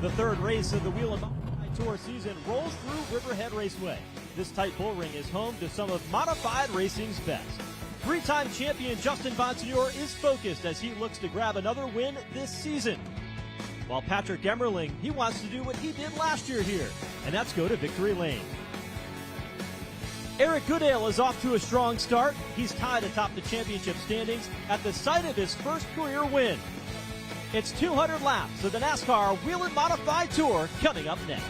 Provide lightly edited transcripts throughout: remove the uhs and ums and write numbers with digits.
The third race of the Whelen Modified Tour season rolls through Riverhead Raceway. This tight bull ring is home to some of modified racing's best. Three-time champion Justin Bonsignor is focused as he looks to grab another win this season. While Patrick Emmerling, he wants to do what he did last year here, and that's go to victory lane. Eric Goodale is off to a strong start. He's tied atop the championship standings at the site of his first career win. It's 200 laps of the NASCAR Whelen Modified Tour coming up next.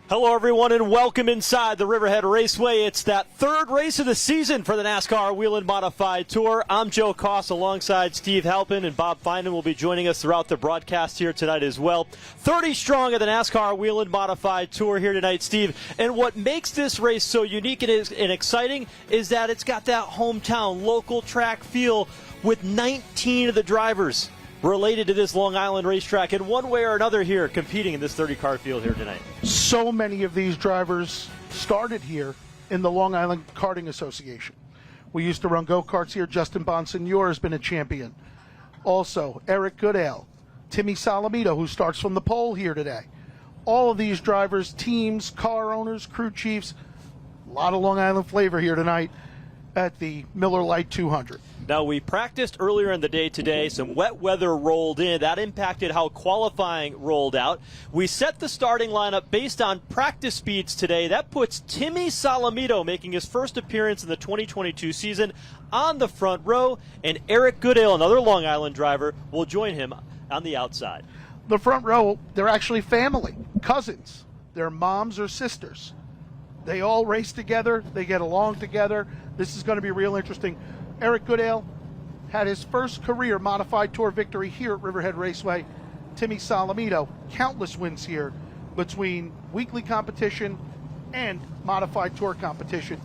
Hello everyone and welcome inside the Riverhead Raceway. It's that third race of the season for the NASCAR Whelen Modified Tour. I'm Joe Koss alongside Steve Halpin, and Bob Finan will be joining us throughout the broadcast here tonight as well. 30 strong of the NASCAR Whelen Modified Tour here tonight, Steve. And what makes this race so unique and exciting is that it's got that hometown local track feel with 19 of the drivers related to this Long Island racetrack in one way or another here competing in this 30-car field here tonight. So many of these drivers started here in the Long Island Karting Association. We used to run go-karts here. Justin Bonsignor has been a champion. Also, Eric Goodale, Timmy Salamito, who starts from the pole here today. All of these drivers, teams, car owners, crew chiefs, a lot of Long Island flavor here tonight at the Miller Lite 200. Now, we practiced earlier in the day today. Some wet weather rolled in. That impacted how qualifying rolled out. We set the starting lineup based on practice speeds today. That puts Timmy Salamito making his first appearance in the 2022 season on the front row, and Eric Goodale, another Long Island driver, will join him on the outside. The front row, they're actually family, cousins. They're moms or sisters. They all race together. They get along together. This is going to be real interesting. Eric Goodale had his first career Modified Tour victory here at Riverhead Raceway. Timmy Salamito, countless wins here between weekly competition and Modified Tour competition.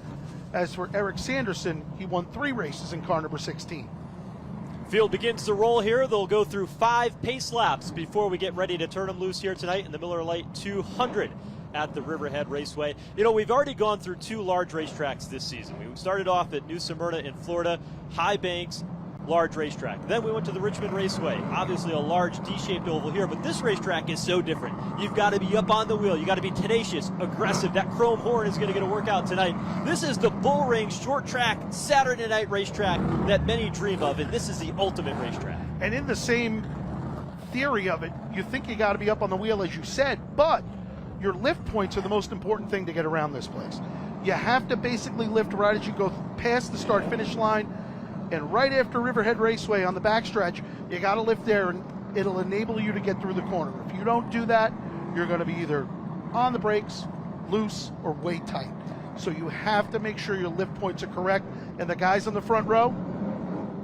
As for Eric Sanderson, he won 3 races in car number 16. Field begins to roll here. They'll go through 5 pace laps before we get ready to turn them loose here tonight in the Miller Lite 200 at the Riverhead Raceway. You know, we've already gone through 2 large racetracks this season. We started off at New Smyrna in Florida, High Banks, large racetrack. Then we went to the Richmond Raceway, obviously a large D-shaped oval here, but this racetrack is so different. You've got to be up on the wheel. You've got to be tenacious, aggressive. That chrome horn is going to get a workout tonight. This is the bull ring short track Saturday night racetrack that many dream of, and this is the ultimate racetrack. And in the same theory of it, you think you got to be up on the wheel, as you said, but your lift points are the most important thing to get around this place. You have to basically lift right as you go past the start-finish line, and right after Riverhead Raceway on the backstretch, you got to lift there, and it'll enable you to get through the corner. If you don't do that, you're going to be either on the brakes, loose, or way tight. So you have to make sure your lift points are correct, and the guys on the front row,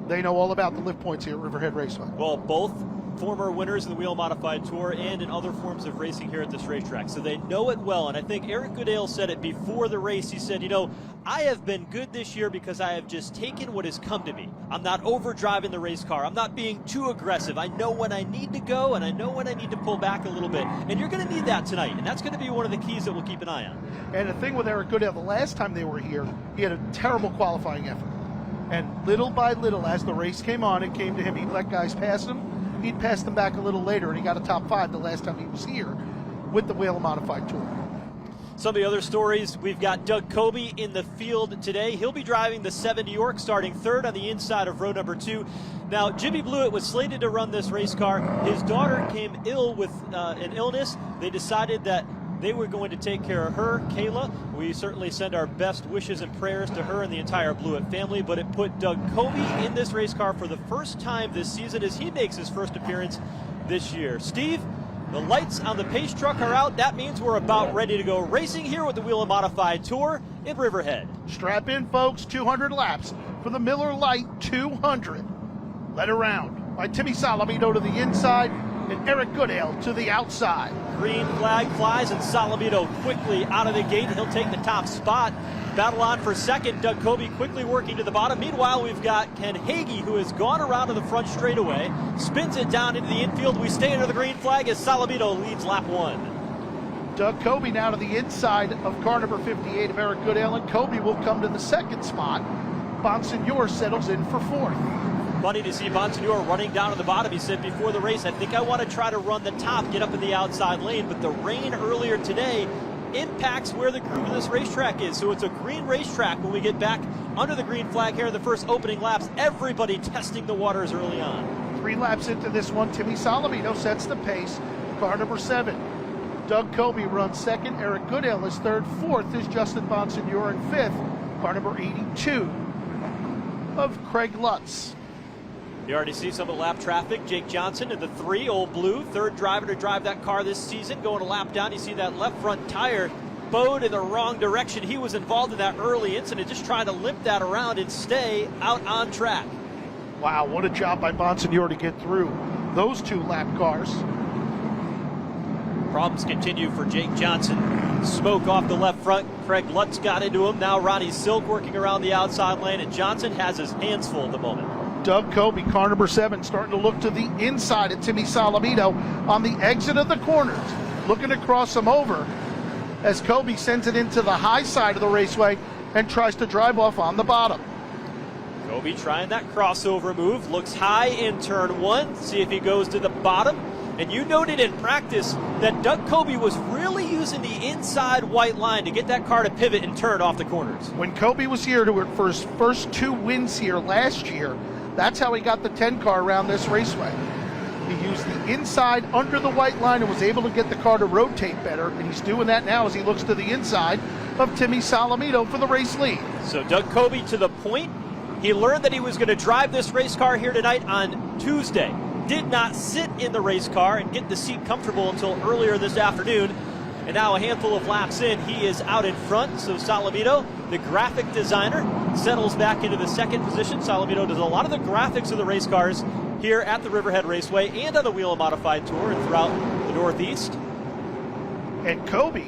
they know all about the lift points here at Riverhead Raceway. Well, both former winners in the Whelen Modified Tour and in other forms of racing here at this racetrack, so they know it well. And I think Eric Goodale said it before the race. He said, you know, I have been good this year because I have just taken what has come to me. I'm not overdriving the race car. I'm not being too aggressive. I know when I need to go, and I know when I need to pull back a little bit. And you're going to need that tonight, and that's going to be one of the keys that we'll keep an eye on. And the thing with Eric Goodale, the last time they were here, he had a terrible qualifying effort. And little by little, as the race came on and came to him, he'd let guys pass him. He'd pass them back a little later, and he got a top 5 the last time he was here with the Whelen Modified Tour. Some of the other stories, we've got Doug Kobe in the field today. He'll be driving the 7 New York, starting 3rd on the inside of row number 2. Now, Jimmy Blewett was slated to run this race car. His daughter came ill with an illness. They decided that they were going to take care of her, Kayla. We certainly send our best wishes and prayers to her and the entire Blewett family, but it put Doug Kobe in this race car for the first time this season as he makes his first appearance this year. Steve, the lights on the pace truck are out. That means we're about ready to go racing here with the Whelen Modified Tour in Riverhead. Strap in, folks. 200 laps for the Miller Lite 200. Led around by Timmy Salamito to the inside and Eric Goodale to the outside. Green flag flies, and Salamito quickly out of the gate. He'll take the top spot. Battle on for second. Doug Kobe quickly working to the bottom. Meanwhile, we've got Ken Hagee, who has gone around to the front straightaway, spins it down into the infield. We stay under the green flag as Salamito leads lap 1. Doug Kobe now to the inside of car number 58 of Eric Goodale, and Kobe will come to the second spot. Bonsignor settles in for 4th. Funny to see Bonsignore running down to the bottom. He said before the race, I think I want to try to run the top, get up in the outside lane, but the rain earlier today impacts where the groove of this racetrack is. So it's a green racetrack when we get back under the green flag here in the first opening laps. Everybody testing the waters early on. 3 laps into this one, Timmy Salamino sets the pace. Car number 7. Doug Kobe runs second. Eric Goodale is third. Fourth is Justin Bonsignore, and fifth, car number 82 of Craig Lutz. You already see some of the lap traffic. Jake Johnson in the 3, Old Blue, third driver to drive that car this season, going a lap down. You see that left front tire bowed in the wrong direction. He was involved in that early incident, just trying to limp that around and stay out on track. Wow, what a job by Bonsignore to get through those 2 lap cars. Problems continue for Jake Johnson. Smoke off the left front. Craig Lutz got into him. Now Ronnie Silk working around the outside lane, and Johnson has his hands full at the moment. Doug Kobe, car number 7, starting to look to the inside of Timmy Salamino on the exit of the corners, looking to cross him over as Kobe sends it into the high side of the raceway and tries to drive off on the bottom. Kobe trying that crossover move, looks high in turn 1, see if he goes to the bottom. And you noted in practice that Doug Kobe was really using the inside white line to get that car to pivot and turn off the corners. When Kobe was here for his first 2 wins here last year, that's how he got the 10 car around this raceway. He used the inside under the white line and was able to get the car to rotate better, and he's doing that now as he looks to the inside of Timmy Salamino for the race lead. So Doug Kobe to the point. He learned that he was going to drive this race car here tonight on Tuesday. Did not sit in the race car and get the seat comfortable until earlier this afternoon. And now a handful of laps in, he is out in front. So Salamino, the graphic designer, settles back into the second position. Salamino does a lot of the graphics of the race cars here at the Riverhead Raceway and on the Whelen Modified Tour and throughout the Northeast. And Kobe,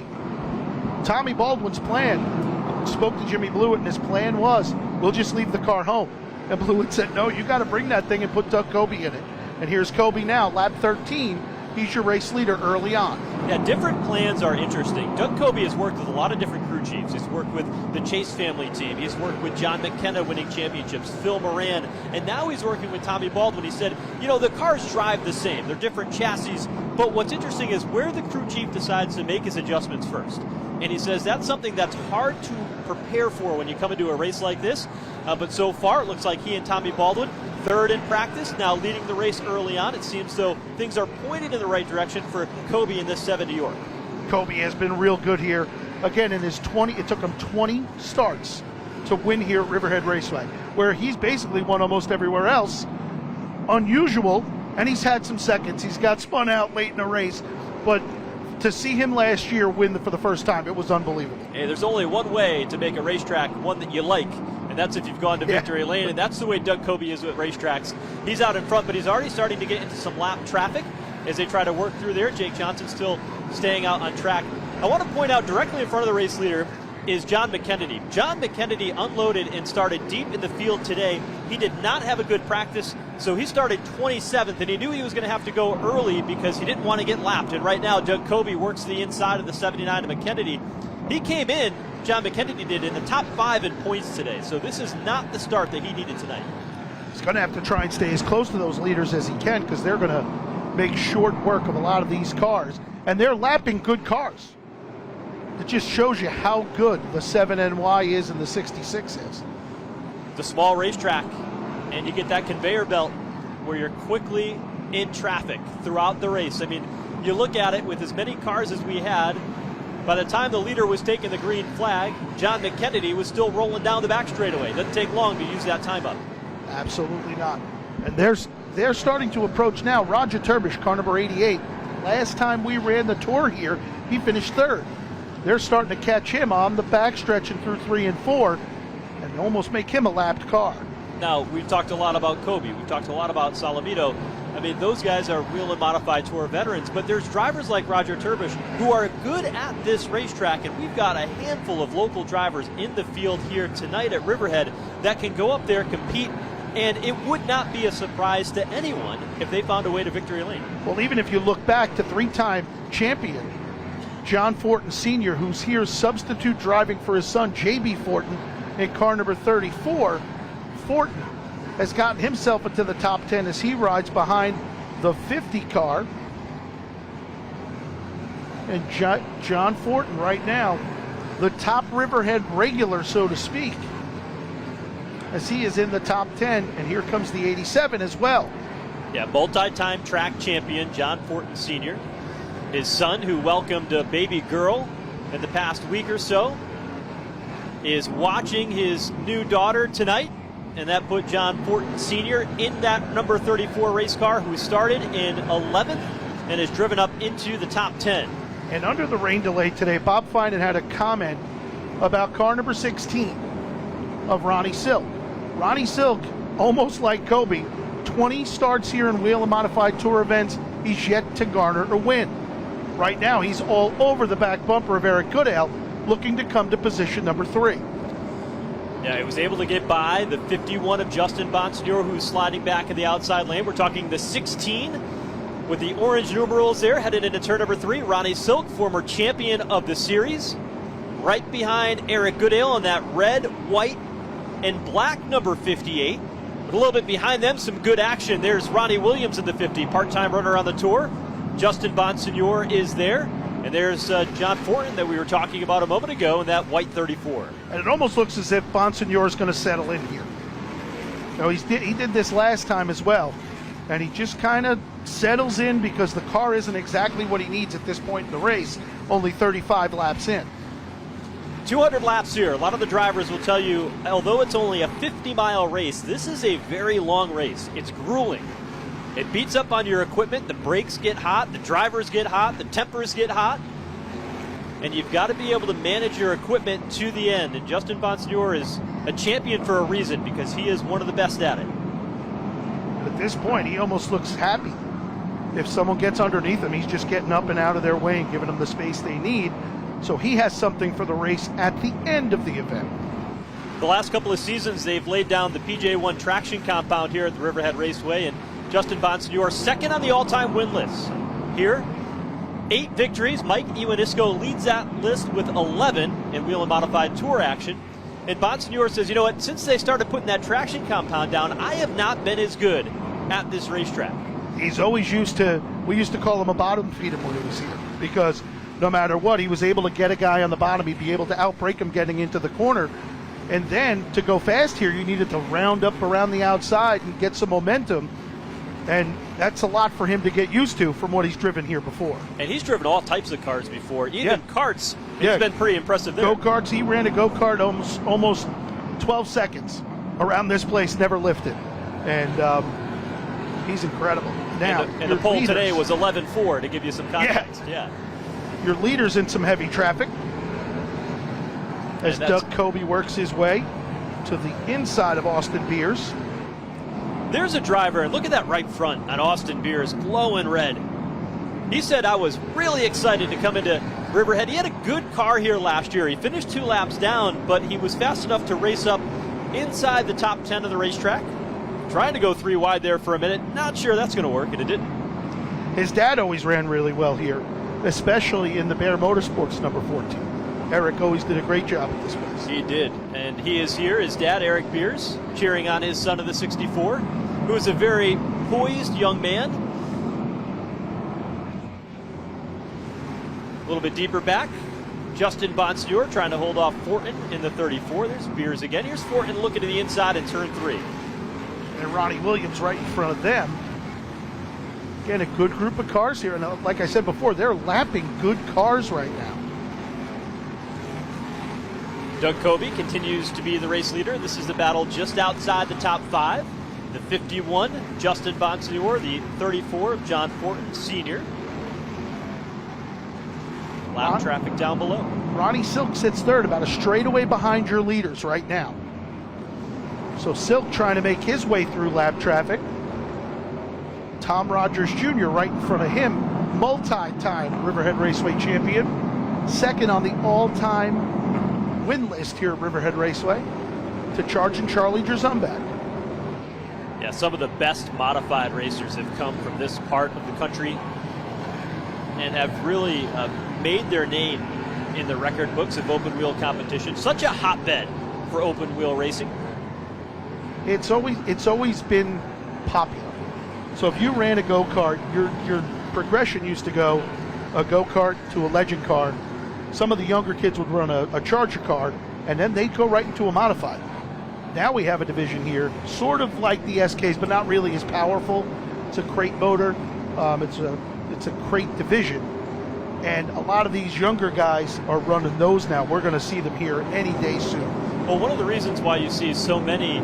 Tommy Baldwin's plan, spoke to Jimmy Blewett, and his plan was, we'll just leave the car home. And Blewett said, no, you got to bring that thing and put Doug Kobe in it. And here's Kobe now, lap 13. He's your race leader early on. Yeah, different plans are interesting. Doug Kobe has worked with a lot of different crew chiefs. He's worked with the Chase family team. He's worked with John McKenna winning championships, Phil Moran, and now he's working with Tommy Baldwin. He said, you know, the cars drive the same. They're different chassis, but what's interesting is where the crew chief decides to make his adjustments first. And he says that's something that's hard to prepare for when you come into a race like this. But so far, it looks like he and Tommy Baldwin, third in practice, now leading the race early on. It seems though things are pointed in the right direction for Kobe in this 70 York. Kobe has been real good here. Again, in his 20, it took him 20 starts to win here at Riverhead Raceway, where he's basically won almost everywhere else. Unusual, and he's had some seconds. He's got spun out late in the race, but to see him last year win for the first time, it was unbelievable. Hey, there's only one way to make a racetrack one that you like, and that's if you've gone to victory lane, and that's the way Doug Kobe is with racetracks. He's out in front, but he's already starting to get into some lap traffic as they try to work through there. Jake Johnson still staying out on track. I want to point out directly in front of the race leader is John McKennedy. John McKennedy unloaded and started deep in the field today. He did not have a good practice, so he started 27th, and he knew he was going to have to go early because he didn't want to get lapped. And right now, Doug Kobe works the inside of the 79 of McKennedy. He came in, John McKennedy did, in the top 5 in points today, so this is not the start that he needed tonight. He's going to have to try and stay as close to those leaders as he can because they're going to make short work of a lot of these cars, and they're lapping good cars. It just shows you how good the 7NY is and the 66 is. The small racetrack, and you get that conveyor belt where you're quickly in traffic throughout the race. I mean, you look at it with as many cars as we had. By the time the leader was taking the green flag, John McKennedy was still rolling down the back straightaway. Doesn't take long to use that time up. Absolutely not. And they're starting to approach now. Roger Turbish, car number 88. Last time we ran the tour here, he finished third. They're starting to catch him on the back stretching through 3 and 4 and almost make him a lapped car. Now, we've talked a lot about Kobe. We've talked a lot about Salamino. I mean, those guys are Whelen Modified Tour veterans, but there's drivers like Roger Turbish who are good at this racetrack, and we've got a handful of local drivers in the field here tonight at Riverhead that can go up there, compete, and it would not be a surprise to anyone if they found a way to victory lane. Well, even if you look back to 3-time champion John Fortin Sr., who's here substitute driving for his son, J.B. Fortin, in car number 34. Fortin has gotten himself into the top 10 as he rides behind the 50 car. And John Fortin right now, the top Riverhead regular, so to speak, as he is in the top 10. And here comes the 87 as well. Yeah, multi-time track champion John Fortin Sr. His son, who welcomed a baby girl in the past week or so, is watching his new daughter tonight. And that put John Fortin Sr. in that number 34 race car, who started in 11th and is driven up into the top 10. And under the rain delay today, Bob Finan had a comment about car number 16 of Ronnie Silk. Ronnie Silk, almost like Kobe, 20 starts here in Whelen Modified Tour events. He's yet to garner a win. Right now, he's all over the back bumper of Eric Goodale, looking to come to position number 3. Yeah, he was able to get by the 51 of Justin Bonsignore, who's sliding back in the outside lane. We're talking the 16 with the orange numerals there, headed into turn number 3. Ronnie Silk, former champion of the series, right behind Eric Goodale on that red, white, and black number 58. A little bit behind them, some good action. There's Ronnie Williams in the 50, part-time runner on the tour. Justin Bonsignore is there. And there's John Fortin that we were talking about a moment ago in that white 34. And it almost looks as if Bonsignore is going to settle in here. No, he did this last time as well. And he just kind of settles in because the car isn't exactly what he needs at this point in the race, only 35 laps in. 200 laps here. A lot of the drivers will tell you, although it's only a 50-mile race, this is a very long race. It's grueling. It beats up on your equipment. The brakes get hot. The drivers get hot. The tempers get hot. And you've got to be able to manage your equipment to the end. And Justin Bonsignore is a champion for a reason, because he is one of the best at it. At this point, he almost looks happy. If someone gets underneath him, he's just getting up and out of their way and giving them the space they need. So he has something for the race at the end of the event. The last couple of seasons, they've laid down the PJ1 traction compound here at the Riverhead Raceway, and Justin Bonsignore second on the all-time win list. Here, 8 victories. Mike Iwanisco leads that list with 11 in Whelen Modified Tour action. And Bonsignore says, you know what, since they started putting that traction compound down, I have not been as good at this racetrack. He's always we used to call him a bottom feeder when he was here, because no matter what, he was able to get a guy on the bottom. He'd be able to outbrake him getting into the corner. And then to go fast here, you needed to round up around the outside and get some momentum. And that's a lot for him to get used to from what he's driven here before. And he's driven all types of cars before. Even karts, it's been pretty impressive there. Go-karts, he ran a go-kart almost 12 seconds around this place, never lifted. And he's incredible. Now, and the pole today was 11.4 to give you some context. Yeah. Your leader's in some heavy traffic as Doug Kobe works his way to the inside of Austin Beers. There's a driver, and look at that right front on Austin Beers, glowing red. He said, I was really excited to come into Riverhead. He had a good car here last year. He finished 2 laps down, but he was fast enough to race up inside the top 10 of the racetrack. Trying to go 3 wide there for a minute. Not sure that's going to work, and it didn't. His dad always ran really well here, especially in the Bear Motorsports number 14. Eric always did a great job at this place. He did, and he is here, his dad, Eric Beers, cheering on his son of the 64, who is a very poised young man. A little bit deeper back, Justin Bonsignore trying to hold off Fortin in the 34. There's Beers again. Here's Fortin looking to the inside in turn 3. And Ronnie Williams right in front of them. Again, a good group of cars here. And like I said before, they're lapping good cars right now. Doug Kobe continues to be the race leader. This is the battle just outside the top 5. The 51, Justin Bonsignore, the 34 of John Fortin Sr. Lap traffic down below. Ronnie Silk sits third, about a straightaway behind your leaders right now. So Silk trying to make his way through lap traffic. Tom Rogers Jr. right in front of him, multi-time Riverhead Raceway champion, second on the all-time win list here at Riverhead Raceway, to Charging Charlie Drzumback. Yeah, some of the best modified racers have come from this part of the country and have really made their name in the record books of open wheel competition. Such a hotbed for open wheel racing. it's always been popular. So if you ran a go-kart, your progression used to go a go-kart to a legend car. Some of the younger kids would run a charger car, and then they'd go right into a modified. Now we have a division here, sort of like the SKs, but not really as powerful. It's a crate motor. It's a crate division, and a lot of these younger guys are running those now. We're going to see them here any day soon. Well, one of the reasons why you see so many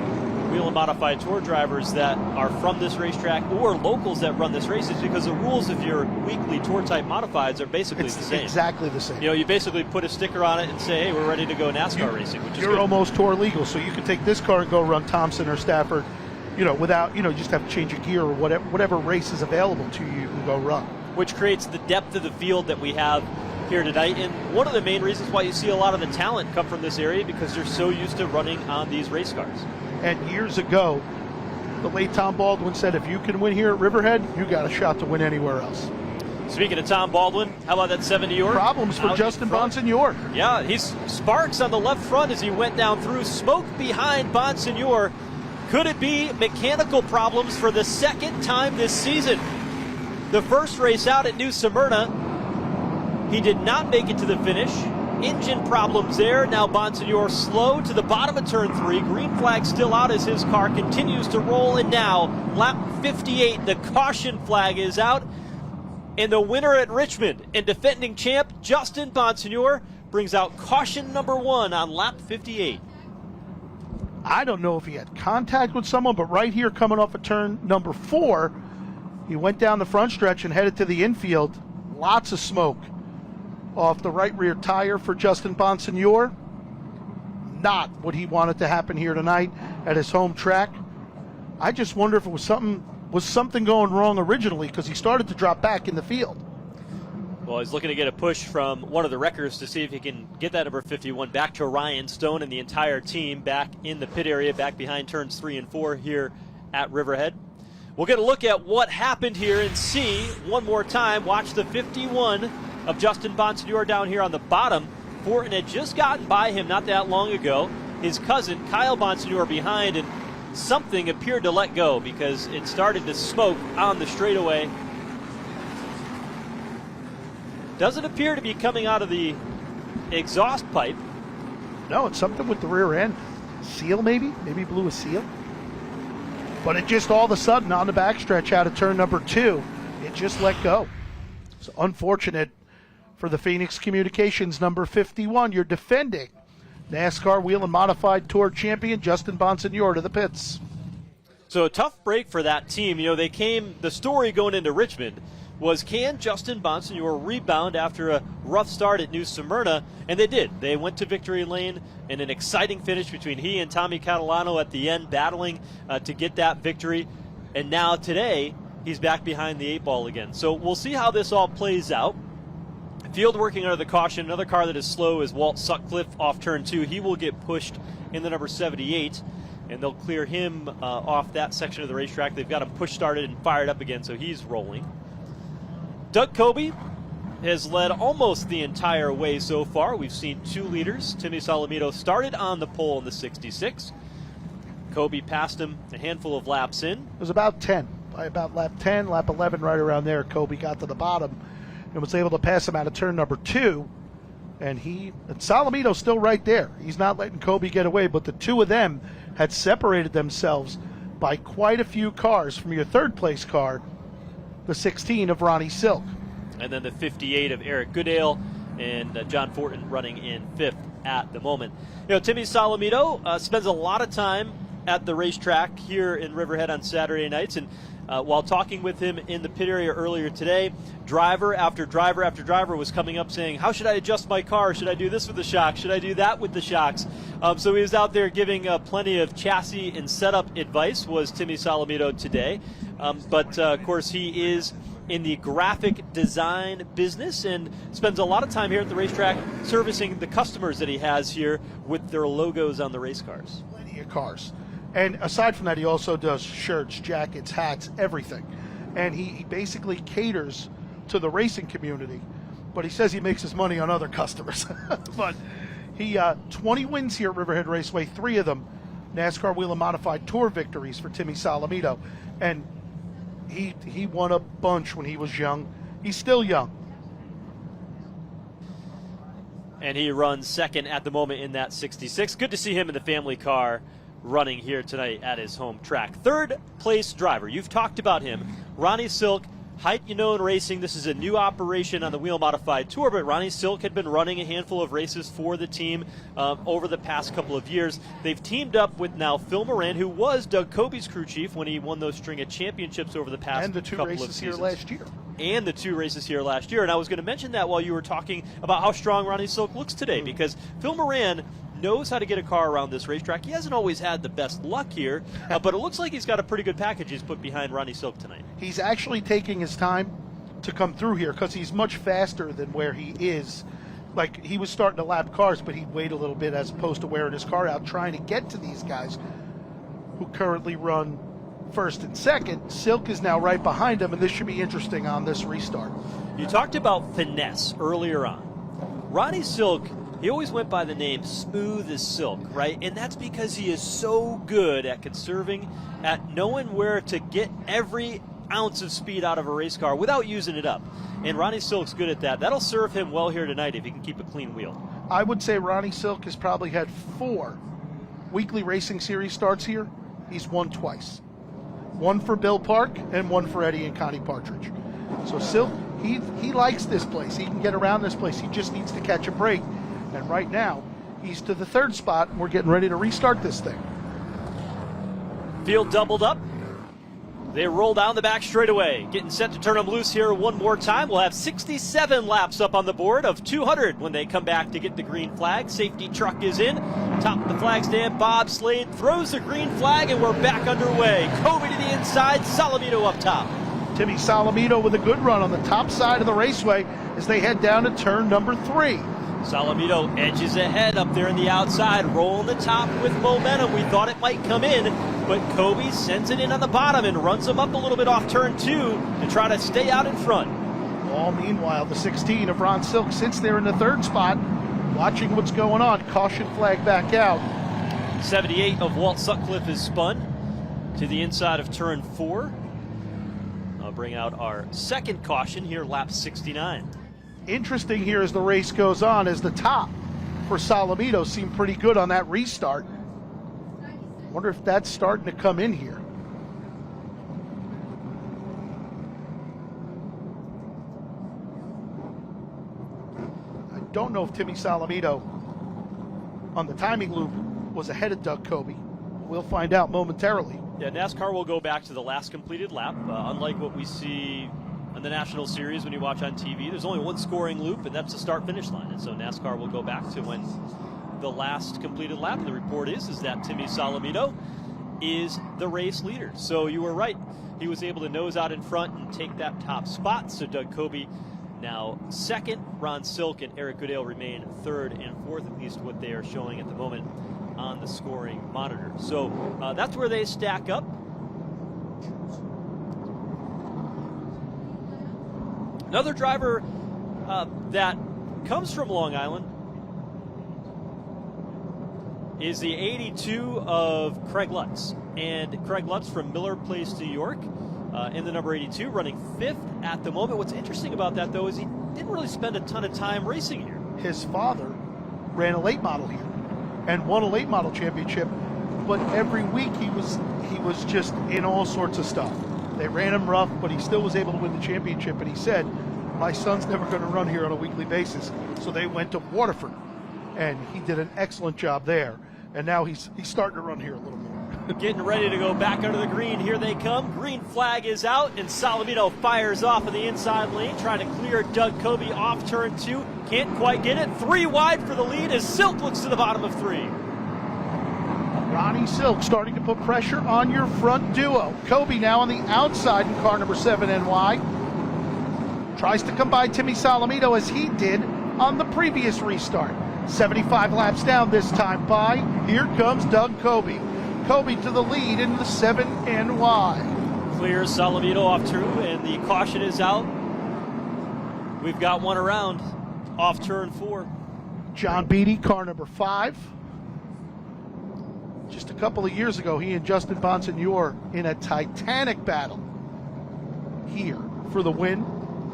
Whelen Modified Tour drivers that are from this racetrack or locals that run this race is because the rules of your weekly tour type modifieds are basically the same. Exactly the same. You know, you basically put a sticker on it and say, hey, we're ready to go NASCAR racing, which is You're good. almost tour legal, so you can take this car and go run Thompson or Stafford, without, you just have to change your gear or whatever race is available to you, you can go run. Which creates the depth of the field that we have here tonight. And one of the main reasons why you see a lot of the talent come from this area because they're so used to running on these race cars. And years ago, the late Tom Baldwin said, if you can win here at Riverhead, you got a shot to win anywhere else. Speaking of Tom Baldwin, how about that 70 York? Problems for Justin Bonsignor. Yeah, he's sparks on the left front as he went down through. Smoke behind Bonsignor. Could it be mechanical problems for the second time this season? The first race out at New Smyrna, he did not make it to the finish. Engine problems there. Now Bonsignor slow to the bottom of turn 3. Green flag still out as his car continues to roll. And now, lap 58, the caution flag is out. And the winner at Richmond and defending champ Justin Bonsignor brings out caution number 1 on lap 58. I don't know if he had contact with someone, but right here coming off of turn number 4, he went down the front stretch and headed to the infield. Lots of smoke off the right rear tire for Justin Bonsignor. Not what he wanted to happen here tonight at his home track. I just wonder if it was something going wrong originally, because he started to drop back in the field. Well, he's looking to get a push from one of the wreckers to see if he can get that number 51 back to Ryan Stone and the entire team back in the pit area, back behind turns 3 and 4 here at Riverhead. We'll get a look at what happened here and see one more time. Watch the 51 of Justin Bonsignor down here on the bottom. Fortin had just gotten by him not that long ago. His cousin, Kyle Bonsignor, behind, and something appeared to let go because it started to smoke on the straightaway. Doesn't appear to be coming out of the exhaust pipe. No, it's something with the rear end. Seal maybe? Maybe blew a seal. But it just all of a sudden on the backstretch out of turn number 2, it just let go. It's unfortunate for the Phoenix Communications number 51. You're defending NASCAR Whelen Modified Tour champion Justin Bonsignor to the pits. So a tough break for that team. The story going into Richmond was, can Justin Bonsignor rebound after a rough start at New Smyrna? And they did. They went to victory lane in an exciting finish between he and Tommy Catalano at the end, battling to get that victory. And now today, he's back behind the 8 ball again. So we'll see how this all plays out. Field working under the caution. Another car that is slow is Walt Sutcliffe off turn 2. He will get pushed in the number 78, and they'll clear him off that section of the racetrack. They've got him push started and fired up again, so he's rolling. Doug Kobe has led almost the entire way so far. We've seen 2 leaders. Timmy Salamito started on the pole in the 66. Kobe passed him a handful of laps in. It was about 10. By about lap 10, lap 11, right around there, Kobe got to the bottom and was able to pass him out of turn number 2. And Salamito's still right there. He's not letting Kobe get away, but the 2 of them had separated themselves by quite a few cars from your third place car, the 16 of Ronnie Silk. And then the 58 of Eric Goodale and John Fortin running in 5th at the moment. Timmy Salamito spends a lot of time at the racetrack here in Riverhead on Saturday nights, and while talking with him in the pit area earlier today, driver after driver after driver was coming up saying, how should I adjust my car? Should I do this with the shocks? Should I do that with the shocks? So he was out there giving plenty of chassis and setup advice, was Timmy Salamito today. But of course, he is in the graphic design business and spends a lot of time here at the racetrack servicing the customers that he has here with their logos on the race cars. Plenty of cars. And aside from that, he also does shirts, jackets, hats, everything. And he basically caters to the racing community. But he says he makes his money on other customers. But he 20 wins here at Riverhead Raceway, 3 of them NASCAR Whelen Modified Tour victories for Timmy Solomito, and he won a bunch when he was young. He's still young. And he runs second at the moment in that 66. Good to see him in the family car running here tonight at his home track. Third place driver, you've talked about him, Ronnie Silk. Height you know in racing, this is a new operation on the Wheel Modified Tour, but Ronnie Silk had been running a handful of races for the team over the past couple of years. They've teamed up with now Phil Moran, who was Doug Coby's crew chief when he won those string of championships over the past couple of seasons. And the 2 races here last year. And the 2 races here last year. And I was going to mention that while you were talking about how strong Ronnie Silk looks today, because Phil Moran knows how to get a car around this racetrack. He hasn't always had the best luck here, but it looks like he's got a pretty good package he's put behind Ronnie Silk tonight. He's actually taking his time to come through here because he's much faster than where he is. Like, he was starting to lap cars, but he'd wait a little bit as opposed to wearing his car out trying to get to these guys who currently run first and second. Silk is now right behind him, and this should be interesting on this restart. You talked about finesse earlier on. Ronnie Silk, he always went by the name Smooth as Silk, right? And that's because he is so good at conserving, at knowing where to get every ounce of speed out of a race car without using it up. And Ronnie Silk's good at that. That'll serve him well here tonight if he can keep a clean wheel. I would say Ronnie Silk has probably had 4 weekly racing series starts here. He's won twice. 1 for Bill Park and 1 for Eddie and Connie Partridge. So Silk, he likes this place. He can get around this place. He just needs to catch a break. And right now, he's to the 3rd spot, and we're getting ready to restart this thing. Field doubled up. They roll down the back straightaway, getting set to turn them loose here one more time. We'll have 67 laps up on the board of 200 when they come back to get the green flag. Safety truck is in. Top of the flag stand, Bob Slade throws the green flag, and we're back underway. Coby to the inside, Solomito up top. Timmy Solomito with a good run on the top side of the raceway as they head down to turn number 3. Solomito edges ahead up there in the outside, rolling the top with momentum. We thought it might come in, but Coby sends it in on the bottom and runs him up a little bit off turn 2 to try to stay out in front. All meanwhile, the 16 of Ron Silk sits there in the 3rd spot, watching what's going on. Caution flag back out. 78 of Walt Sutcliffe is spun to the inside of turn 4. I'll bring out our 2nd caution here, lap 69. Interesting here as the race goes on, as the top for Solomito seemed pretty good on that restart. Wonder if that's starting to come in here. I don't know if Timmy Solomito on the timing loop was ahead of Doug Coby. We'll find out momentarily. Yeah, NASCAR will go back to the last completed lap, unlike what we see on the National Series when you watch on TV. There's only one scoring loop, and that's the start-finish line. And so NASCAR will go back to when the last completed lap. And the report is that Timmy Solomito is the race leader. So you were right. He was able to nose out in front and take that top spot. So Doug Coby now 2nd. Ron Silk and Eric Goodale remain 3rd and 4th, at least what they are showing at the moment on the scoring monitor. So that's where they stack up. Another driver that comes from Long Island is the 82 of Craig Lutz. And Craig Lutz from Miller Place, New York, in the number 82, running 5th at the moment. What's interesting about that, though, is he didn't really spend a ton of time racing here. His father ran a late model here and won a late model championship, but every week he was just in all sorts of stuff. They ran him rough, but he still was able to win the championship, and he said, my son's never going to run here on a weekly basis. So they went to Waterford, and he did an excellent job there. And now he's starting to run here a little more. Getting ready to go back under the green. Here they come. Green flag is out, and Solomito fires off in the inside lane, trying to clear Doug Coby off turn 2. Can't quite get it. 3 wide for the lead as Silk looks to the bottom of 3. Ronnie Silk starting to put pressure on your front duo. Coby now on the outside in car number 7 NY. Tries to come by Timmy Solomito as he did on the previous restart. 75 laps down this time by. Here comes Doug Coby. Coby to the lead in the 7 NY. Clears Solomito off through, and the caution is out. We've got one around off turn 4. John Beatty, car number 5. Just a couple of years ago, he and Justin Bonsignore in a titanic battle here for the win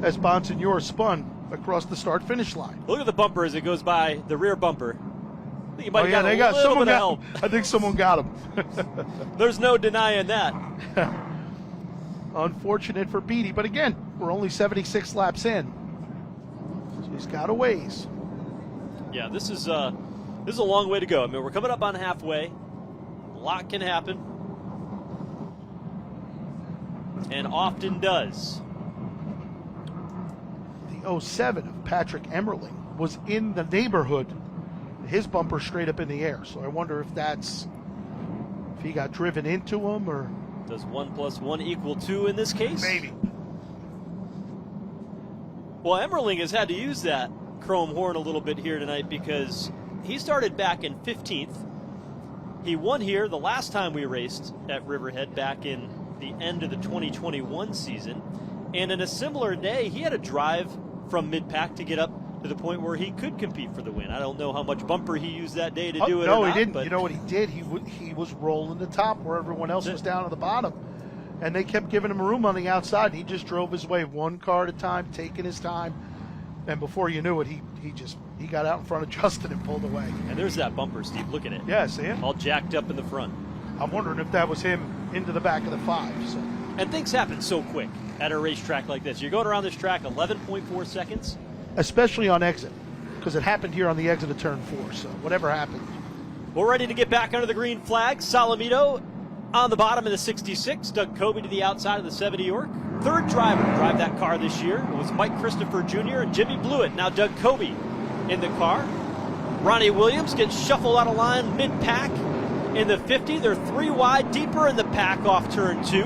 as Bonsignore spun across the start-finish line. Look at the bumper as it goes by, the rear bumper. I think he might have they got a little bit of help. I think someone got him. There's no denying that. Unfortunate for Beatty, but again, we're only 76 laps in. So he's got a ways. Yeah, this is a long way to go. I mean, we're coming up on halfway. A lot can happen, and often does. The 07 of Patrick Emmerling was in the neighborhood. His bumper straight up in the air. So I wonder if he got driven into him, or does 1 + 1 equal 2 in this case? Maybe. Well, Emmerling has had to use that chrome horn a little bit here tonight because he started back in 15th. He won here the last time we raced at Riverhead back in the end of the 2021 season. And in a similar day, he had to drive from mid-pack to get up to the point where he could compete for the win. I don't know how much bumper he used that day to do it. No, or not, he didn't. But you know what he did? He was rolling the top where everyone else was down at the bottom. And they kept giving him room on the outside. He just drove his way one car at a time, taking his time. And before you knew it, he got out in front of Justin and pulled away. And there's that bumper, Steve. Look at it. Yeah, see it? All jacked up in the front. I'm wondering if that was him into the back of the 5. So. And things happen so quick at a racetrack like this. You're going around this track 11.4 seconds. Especially on exit, because it happened here on the exit of turn 4. So whatever happened. We're ready to get back under the green flag. Salamito on the bottom of the 66. Doug Coby to the outside of the 70 York. Third driver to drive that car this year was Mike Christopher Jr. and Jimmy Blewett. Now Doug Coby in the car. Ronnie Williams gets shuffled out of line mid-pack in the 50. They're 3 wide, deeper in the pack off turn 2.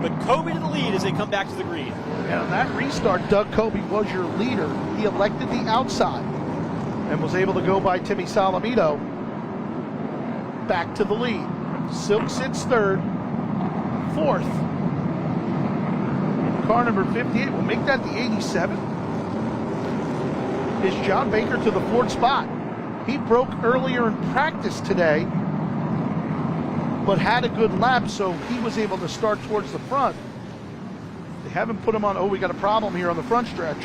But Coby to the lead as they come back to the green. And on that restart, Doug Coby was your leader. He elected the outside and was able to go by Timmy Salamito back to the lead. Silk sits third. Fourth, in car number 58, we'll make that the 87, is John Baker to the 4th spot. He broke earlier in practice today, but had a good lap, so he was able to start towards the front. They haven't put him on. Oh, we got a problem here on the front stretch.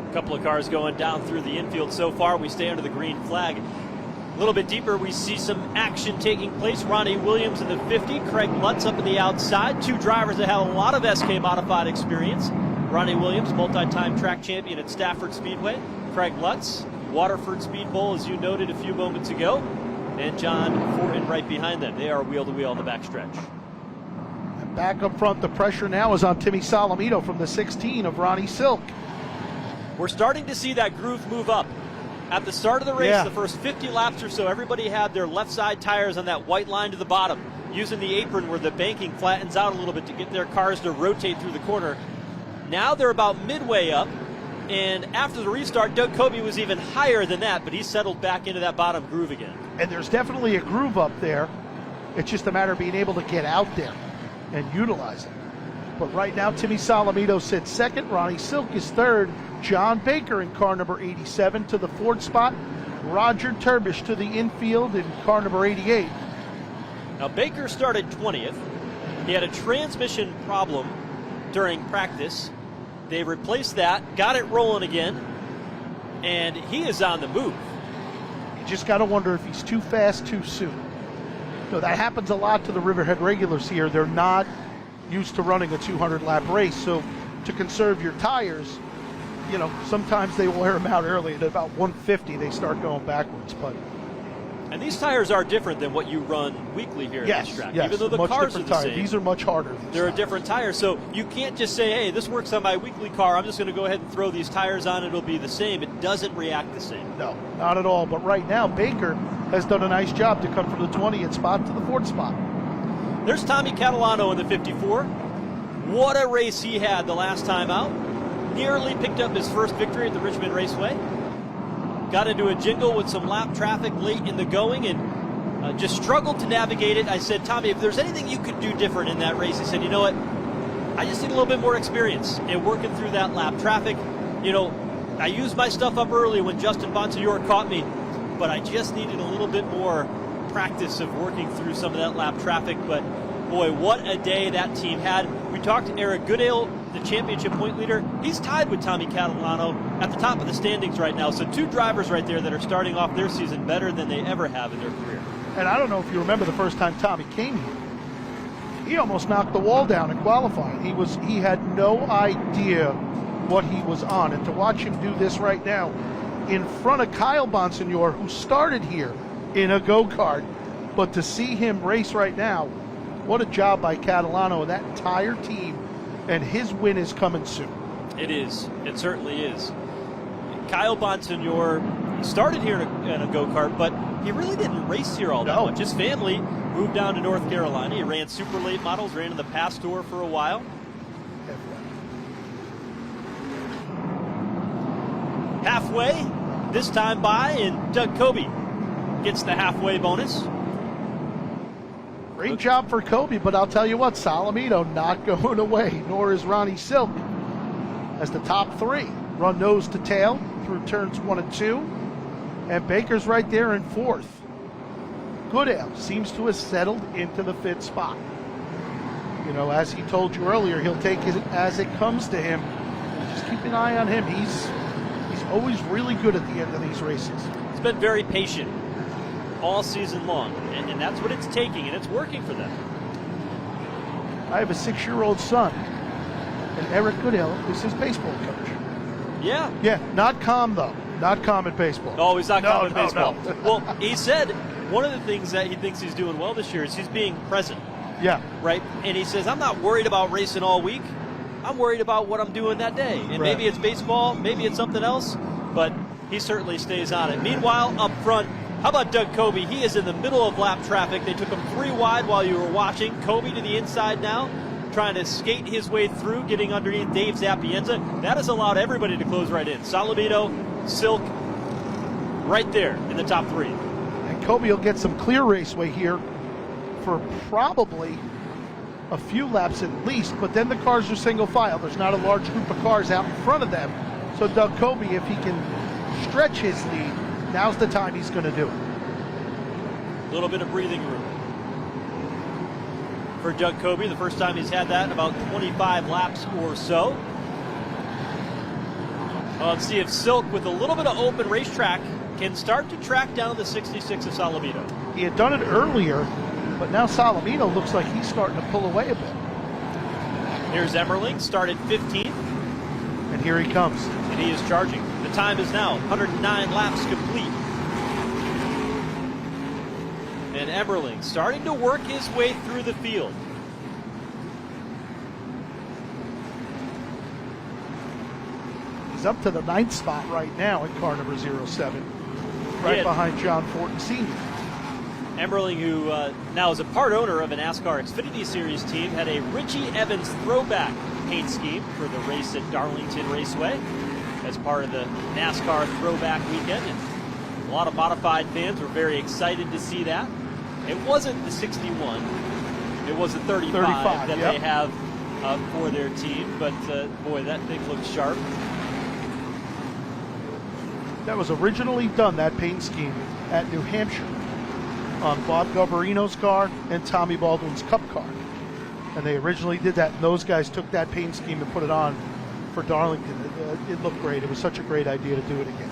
A couple of cars going down through the infield so far. We stay under the green flag. A little bit deeper, we see some action taking place. Ronnie Williams in the 50, Craig Lutz up in the outside. 2 drivers that have a lot of SK modified experience. Ronnie Williams, multi-time track champion at Stafford Speedway. Craig Lutz, Waterford Speed Bowl, as you noted a few moments ago. And John Fortin right behind them. They are wheel-to-wheel on the backstretch. And back up front, the pressure now is on Timmy Salamito from the 16 of Ronnie Silk. We're starting to see that groove move up. At the start of the race, Yeah. the first 50 laps or so, everybody had their left side tires on that white line to the bottom, using the apron where the banking flattens out a little bit to get their cars to rotate through the corner. Now they're about midway up, and after the restart, Doug Coby was even higher than that, but he settled back into that bottom groove again. And there's definitely a groove up there. It's just a matter of being able to get out there and utilize it. But right now, Timmy Salamito sits second. Ronnie Silk is third. John Baker in car number 87 to the 4th spot. Roger Turbish to the infield in car number 88. Now Baker started 20th. He had a transmission problem during practice. They replaced that, got it rolling again, and he is on the move. You just got to wonder if he's too fast too soon. No, that happens a lot to the Riverhead regulars here. They're not used to running a 200-lap race, so to conserve your tires, you know, sometimes they wear them out early. At about 150, they start going backwards. And these tires are different than what you run weekly here at this track. Yes, even though the much cars are different the tires. same. These are much harder. They're a different tire, so you can't just say, hey, this works on my weekly car. I'm just going to go ahead and throw these tires on. It'll be the same. It doesn't react the same. No, not at all. But right now, Baker has done a nice job to come from the 20th spot to the 4th spot. There's Tommy Catalano in the 54. What a race he had the last time out. Nearly picked up his first victory at the Richmond Raceway. Got into a jingle with some lap traffic late in the going and just struggled to navigate it. I said, Tommy, if there's anything you could do different in that race, he said, you know what? I just need a little bit more experience in working through that lap traffic. You know, I used my stuff up early when Justin Bonsignore caught me. but I just needed a little bit more practice of working through some of that lap traffic. But boy, what a day that team had. We talked to Eric Goodale, the championship point leader. He's tied with Tommy Catalano at the top of the standings right now. So 2 drivers right there that are starting off their season better than they ever have in their career. And I don't know if you remember the first time Tommy came here. He almost knocked the wall down in qualifying. He had no idea what he was on. And to watch him do this right now in front of Kyle Bonsignor, who started here in a go-kart, but to see him race right now, what a job by Catalano and that entire team, and his win is coming soon. It is. It certainly is. Kyle Bonsignor started here in a go-kart, but he really didn't race here all that much. His family moved down to North Carolina. He ran super late models, ran in the Pastor for a while. Halfway, this time by, and Doug Kobe gets the halfway bonus. Great job for Kobe, but I'll tell you what, Salamito not going away, nor is Ronnie Silk, as the top 3 run nose to tail through turns 1 and 2, and Baker's right there in 4th. Goodale seems to have settled into the 5th spot. You know, as he told you earlier, he'll take it as it comes to him. Just keep an eye on him. He's always really good at the end of these races. He's been very patient all season long, and that's what it's taking, and it's working for them. I have a 6-year-old son, and Eric Goodale is his baseball coach. Yeah. Yeah, not calm though. Not calm at baseball. Oh, he's not calm at baseball. No. Well, he said one of the things that he thinks he's doing well this year is he's being present. Yeah. Right? And he says, I'm not worried about racing all week. I'm worried about what I'm doing that day. And maybe it's baseball, maybe it's something else, but he certainly stays on it. Meanwhile, up front, how about Doug Kobe? He is in the middle of lap traffic. They took him 3 wide while you were watching. Kobe to the inside now, trying to skate his way through, getting underneath Dave Zapienza. That has allowed everybody to close right in. Salamito, Silk, right there in the top 3. And Kobe will get some clear raceway here for probably a few laps at least, but then the cars are single file. There's not a large group of cars out in front of them. So Doug Kobe, if he can stretch his lead, now's the time he's going to do it. A little bit of breathing room for Doug Kobe. The first time he's had that in about 25 laps or so. Let's see if Silk, with a little bit of open racetrack, can start to track down the 66 of Salamito. He had done it earlier, but now Salamito looks like he's starting to pull away a bit. Here's Emmerling, started 15th. And here he comes. And he is charging. The time is now 109 laps complete. And Emmerling starting to work his way through the field. He's up to the 9th spot right now in car number 07, right behind John Fortin Sr. Emmerling, who now is a part owner of a NASCAR Xfinity Series team, had a Richie Evans throwback paint scheme for the race at Darlington Raceway as part of the NASCAR throwback weekend. And a lot of modified fans were very excited to see that. It wasn't the 61, it was the 35 that they have for their team, but boy, that thing looks sharp. That was originally done, that paint scheme, at New Hampshire on Bob Garbarino's car and Tommy Baldwin's Cup car. And they originally did that, and those guys took that paint scheme and put it on for Darlington. It looked great. It was such a great idea to do it again.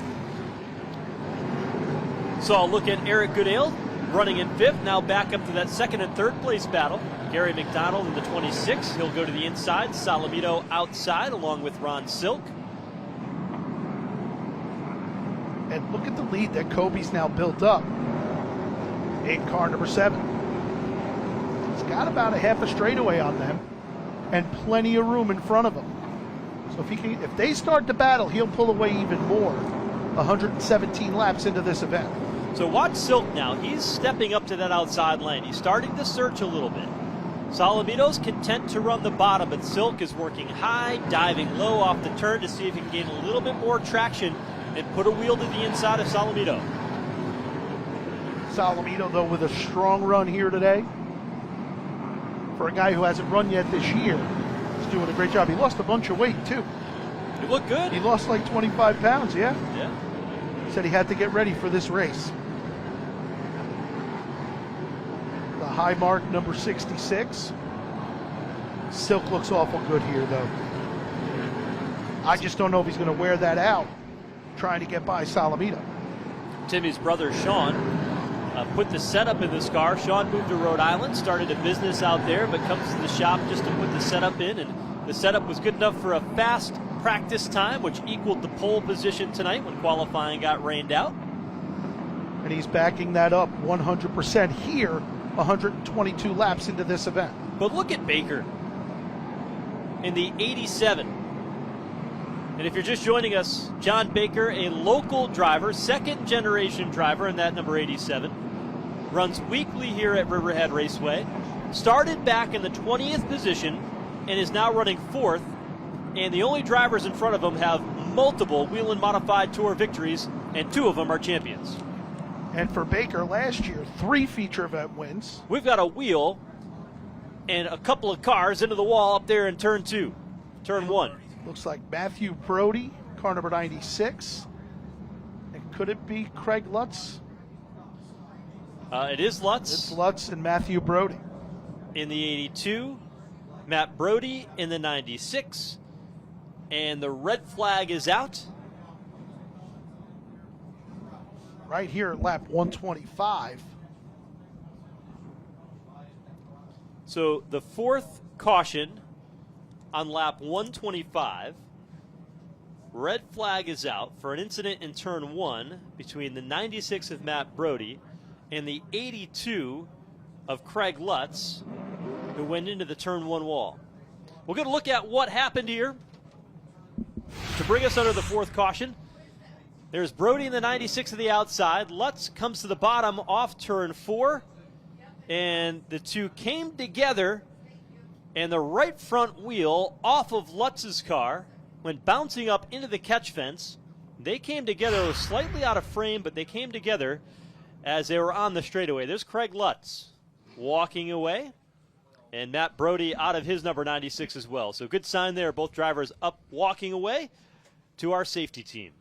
So I'll look at Eric Goodale running in 5th, now back up to that 2nd and 3rd place battle. Gary McDonald in the 26. He'll go to the inside. Salamito outside along with Ron Silk. And look at the lead that Kobe's now built up in car number 7. He's got about a half a straightaway on them and plenty of room in front of him. So if they start to battle, he'll pull away even more. 117 laps into this event. So watch Silk now. He's stepping up to that outside lane. He's starting to search a little bit. Salamito's content to run the bottom, but Silk is working high, diving low off the turn to see if he can gain a little bit more traction and put a wheel to the inside of Salamito. Salamito, though, with a strong run here today. For a guy who hasn't run yet this year, he's doing a great job. He lost a bunch of weight, too. He looked good. He lost like 25 pounds, yeah. Yeah. Said he had to get ready for this race. The high mark, number 66. Silk looks awful good here, though. I just don't know if he's going to wear that out trying to get by Salamito. Timmy's brother, Sean, put the setup in this car. Sean moved to Rhode Island, started a business out there, but comes to the shop just to put the setup in, and the setup was good enough for a fast practice time, which equaled the pole position tonight when qualifying got rained out. And he's backing that up 100% here, 122 laps into this event. But look at Baker in the 87. And if you're just joining us, John Baker, a local driver, second generation driver in that number 87, runs weekly here at Riverhead Raceway, started back in the 20th position and is now running 4th, and the only drivers in front of him have multiple Whelen Modified Tour victories, and 2 of them are champions. And for Baker last year, 3 feature event wins. We've got a wheel and a couple of cars into the wall up there in turn 2, turn 1. Looks like Matthew Brody, car number 96. And could it be Craig Lutz? It is Lutz. It's Lutz and Matthew Brody. In the 82, Matt Brody in the 96. And the red flag is out. Right here at lap 125. So the 4th caution on lap 125. Red flag is out for an incident in turn 1 between the 96 of Matt Brody and the 82 of Craig Lutz, who went into the turn 1 wall. We're going to look at what happened here to bring us under the 4th caution. There's Brody in the 96 of the outside. Lutz comes to the bottom off turn 4, and the 2 came together, and the right front wheel off of Lutz's car went bouncing up into the catch fence. They came together. It was slightly out of frame, but they came together as they were on the straightaway. There's Craig Lutz walking away, and Matt Brody out of his number 96 as well. So good sign there. Both drivers up walking away to our safety team.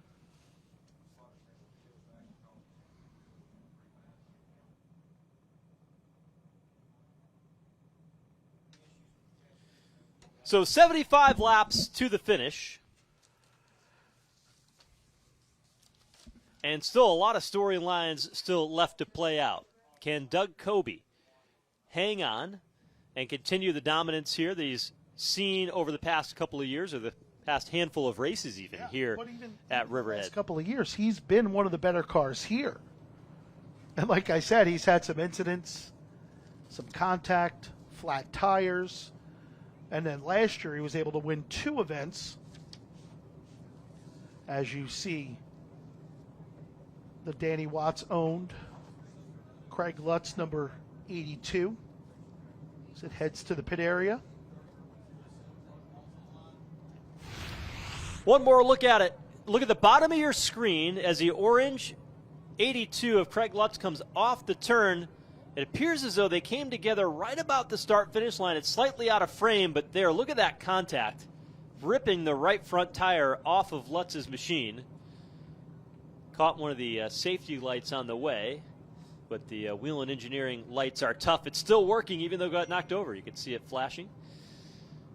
So 75 laps to the finish. And still a lot of storylines still left to play out. Can Doug Coby hang on and continue the dominance here that he's seen over the past couple of years, or the past handful of races even here at Riverhead? Last couple of years, he's been one of the better cars here. And like I said, he's had some incidents, some contact, flat tires. And then last year, he was able to win 2 events. As you see, the Danny Watts owned Craig Lutz, number 82, as it heads to the pit area. One more look at it. Look at the bottom of your screen as the orange 82 of Craig Lutz comes off the turn. It appears as though they came together right about the start-finish line. It's slightly out of frame, but there, look at that contact, ripping the right front tire off of Lutz's machine. Caught one of the safety lights on the way, but the Whelen Engineering lights are tough. It's still working, even though it got knocked over. You can see it flashing.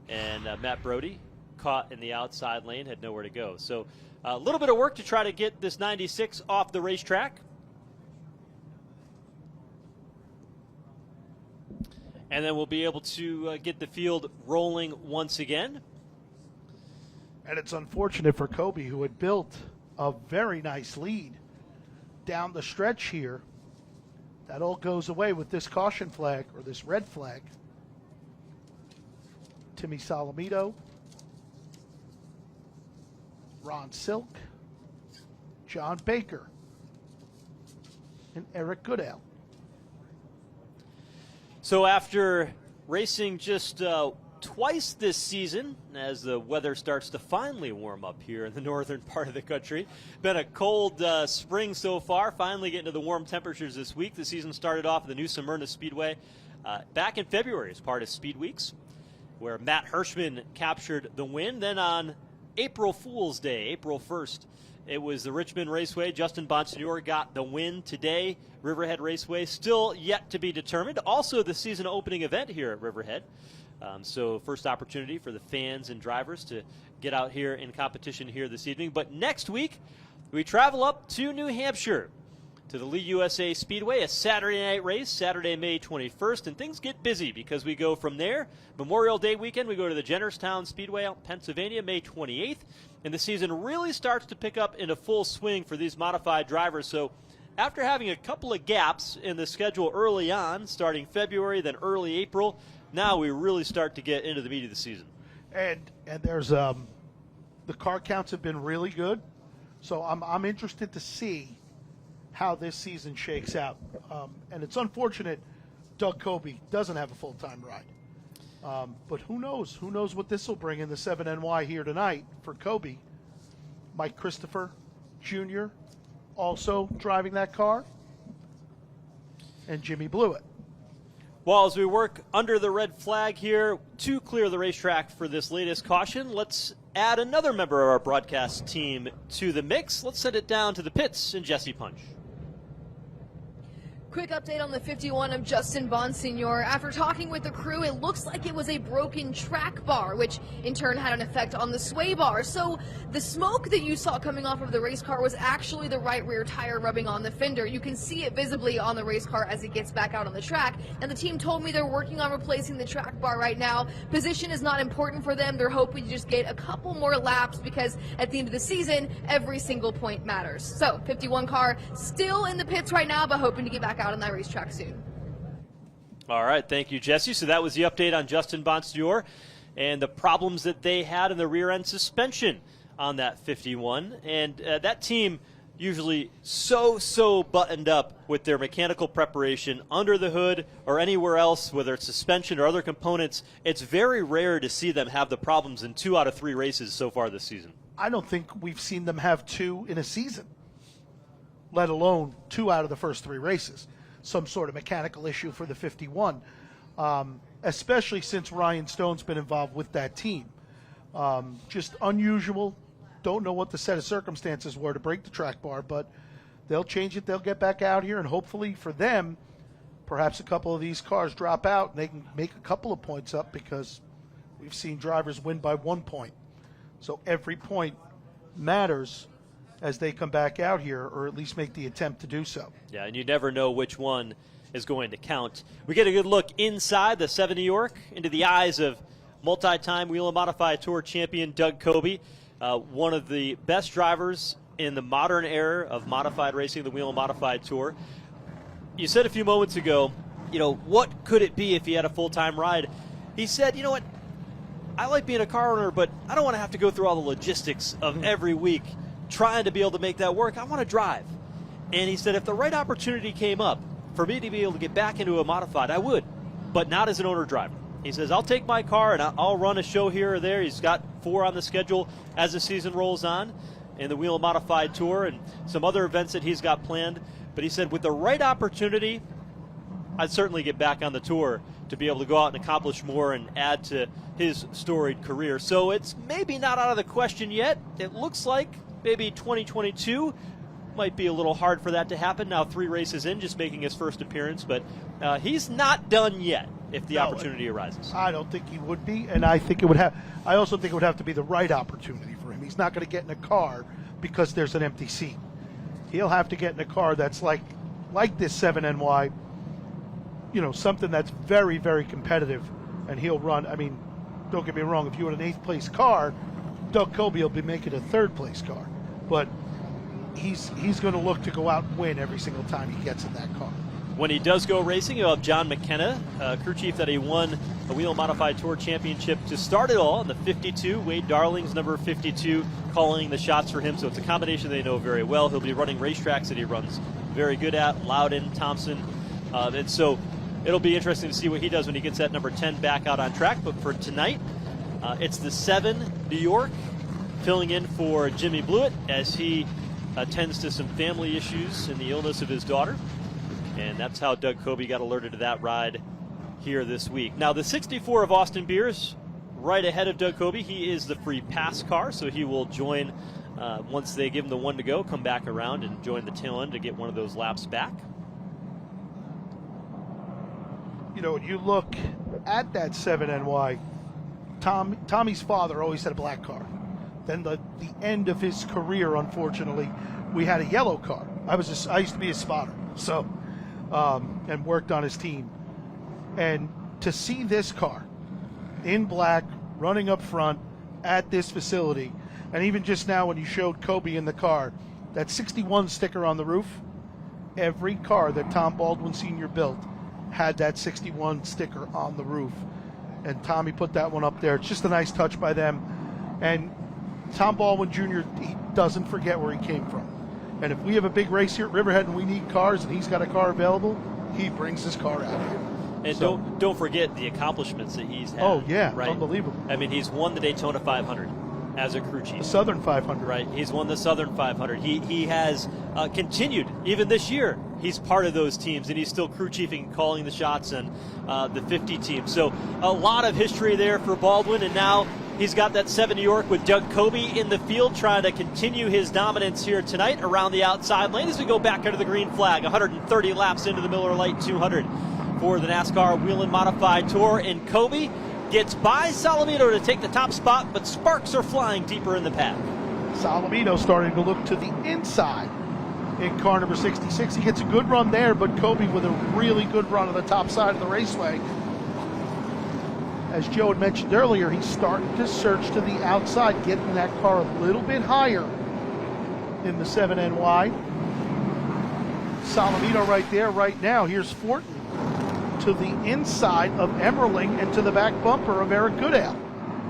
And Matt Brody, caught in the outside lane, had nowhere to go. So a little bit of work to try to get this 96 off the racetrack. And then we'll be able to get the field rolling once again. And it's unfortunate for Coby, who had built a very nice lead down the stretch here. That all goes away with this caution flag, or this red flag. Timmy Salamito, Ron Silk, John Baker, and Eric Goodale. So after racing just twice this season, as the weather starts to finally warm up here in the northern part of the country, been a cold spring so far, finally getting to the warm temperatures this week. The season started off at the new Smyrna Speedway back in February as part of Speed Weeks, where Matt Hirschman captured the win. Then on April Fool's Day, April 1st. It was the Richmond Raceway. Justin Bonsignore got the win today. Riverhead Raceway still yet to be determined. Also the season opening event here at Riverhead. So first opportunity for the fans and drivers to get out here in competition here this evening. But next week, we travel up to New Hampshire to the Lee USA Speedway, a Saturday night race, Saturday, May 21st, and things get busy because we go from there. Memorial Day weekend, we go to the Jennerstown Speedway out in Pennsylvania, May 28th, and the season really starts to pick up into full swing for these modified drivers. So after having a couple of gaps in the schedule early on, starting February, then early April, now we really start to get into the meat of the season. And there's the car counts have been really good, so I'm interested to see how this season shakes out. And it's unfortunate Doug Kobe doesn't have a full-time ride. But who knows? Who knows what this will bring in the 7NY here tonight for Kobe. Mike Christopher Jr. also driving that car. And Jimmy Blewett. Well, as we work under the red flag here to clear the racetrack for this latest caution, let's add another member of our broadcast team to the mix. Let's send it down to the pits and Jesse Punch. Quick update on the 51 of Justin Bonsignore. After talking with the crew, it looks like it was a broken track bar, which in turn had an effect on the sway bar. So the smoke that you saw coming off of the race car was actually the right rear tire rubbing on the fender. You can see it visibly on the race car as it gets back out on the track. And the team told me they're working on replacing the track bar right now. Position is not important for them. They're hoping to just get a couple more laps because at the end of the season, every single point matters. So 51 car still in the pits right now, but hoping to get back out on that racetrack soon. All right, thank you, Jesse. So that was the update on Justin Bonsignore and the problems that they had in the rear end suspension on that 51. And that team usually so buttoned up with their mechanical preparation under the hood or anywhere else, whether it's suspension or other components. It's very rare to see them have the problems in 2 out of 3 races so far this season. I don't think we've seen them have 2 in a season, let alone 2 out of the first 3 races. Some sort of mechanical issue for the 51, especially since Ryan Stone's been involved with that team. Just unusual. Don't know what the set of circumstances were to break the track bar, but they'll change it. They'll get back out here, and hopefully for them, perhaps a couple of these cars drop out and they can make a couple of points up, because we've seen drivers win by 1 point. So every point matters as they come back out here, or at least make the attempt to do so. Yeah, and you never know which one is going to count. We get a good look inside the 7 New York, into the eyes of multi-time Whelen Modified Tour champion Doug Kobe, one of the best drivers in the modern era of modified racing, the Whelen Modified Tour. You said a few moments ago, what could it be if he had a full-time ride? He said, you know what, I like being a car owner, but I don't want to have to go through all the logistics of every week trying to be able to make that work. I want to drive. And he said if the right opportunity came up for me to be able to get back into a modified, I would, but not as an owner driver. He says, I'll take my car and I'll run a show here or there. He's got 4 on the schedule as the season rolls on in the Whelen Modified Tour and some other events that he's got planned. But he said with the right opportunity, I'd certainly get back on the tour to be able to go out and accomplish more and add to his storied career. So it's maybe not out of the question yet. It looks like maybe 2022 might be a little hard for that to happen. Now 3 races in, just making his first appearance, but he's not done yet if the opportunity arises. I don't think he would be, and I also think it would have to be the right opportunity for him. He's not going to get in a car because there's an empty seat. He'll have to get in a car that's like this 7NY, something that's very, very competitive, and he'll run. I mean, don't get me wrong, if you had an 8th place car, Doug Kobe will be making a 3rd place car, but he's going to look to go out and win every single time he gets in that car. When he does go racing, you'll have John McKenna, crew chief that he won a Whelen Modified Tour Championship to start it all in the 52. Wade Darling's number 52 calling the shots for him, so it's a combination they know very well. He'll be running racetracks that he runs very good at, Loudon, Thompson, and so it'll be interesting to see what he does when he gets that number 10 back out on track. But for tonight, it's the 7 New York filling in for Jimmy Blewett as he attends to some family issues in the illness of his daughter. And that's how Doug Kobe got alerted to that ride here this week. Now, the 64 of Austin Beers right ahead of Doug Kobe. He is the free pass car, so he will join once they give him the one to go, come back around and join the tail end to get one of those laps back. You know, when you look at that 7NY, Tommy's father always had a black car. Then the end of his career, unfortunately, we had a yellow car. I used to be a spotter, so and worked on his team. And to see this car in black running up front at this facility, and even just now when you showed Kobe in the car, that 61 sticker on the roof, every car that Tom Baldwin Sr. built had that 61 sticker on the roof. And Tommy put that one up there. It's just a nice touch by them. And Tom Baldwin Jr., he doesn't forget where he came from. And if we have a big race here at Riverhead and we need cars and he's got a car available, he brings his car out here. And so, don't forget the accomplishments that he's had. Oh, yeah, right? Unbelievable. I mean, he's won the Daytona 500 as a crew chief. The Southern 500. Right, he's won the Southern 500. He has continued, even this year, he's part of those teams, and he's still crew chiefing, calling the shots, and the 50 team. So a lot of history there for Baldwin, and now he's got that 7 New York with Doug Kobe in the field, trying to continue his dominance here tonight around the outside lane as we go back under the green flag. 130 laps into the Miller Lite 200 for the NASCAR Whelen Modified Tour, and Kobe gets by Salamito to take the top spot, but sparks are flying deeper in the pack. Salamito starting to look to the inside in car number 66. He gets a good run there, but Kobe with a really good run on the top side of the Raceway. As Joe had mentioned earlier, he's starting to search to the outside, getting that car a little bit higher in the 7NY. Salamito right there, right now. Here's Fortin to the inside of Emmerling and to the back bumper of Eric Goodale.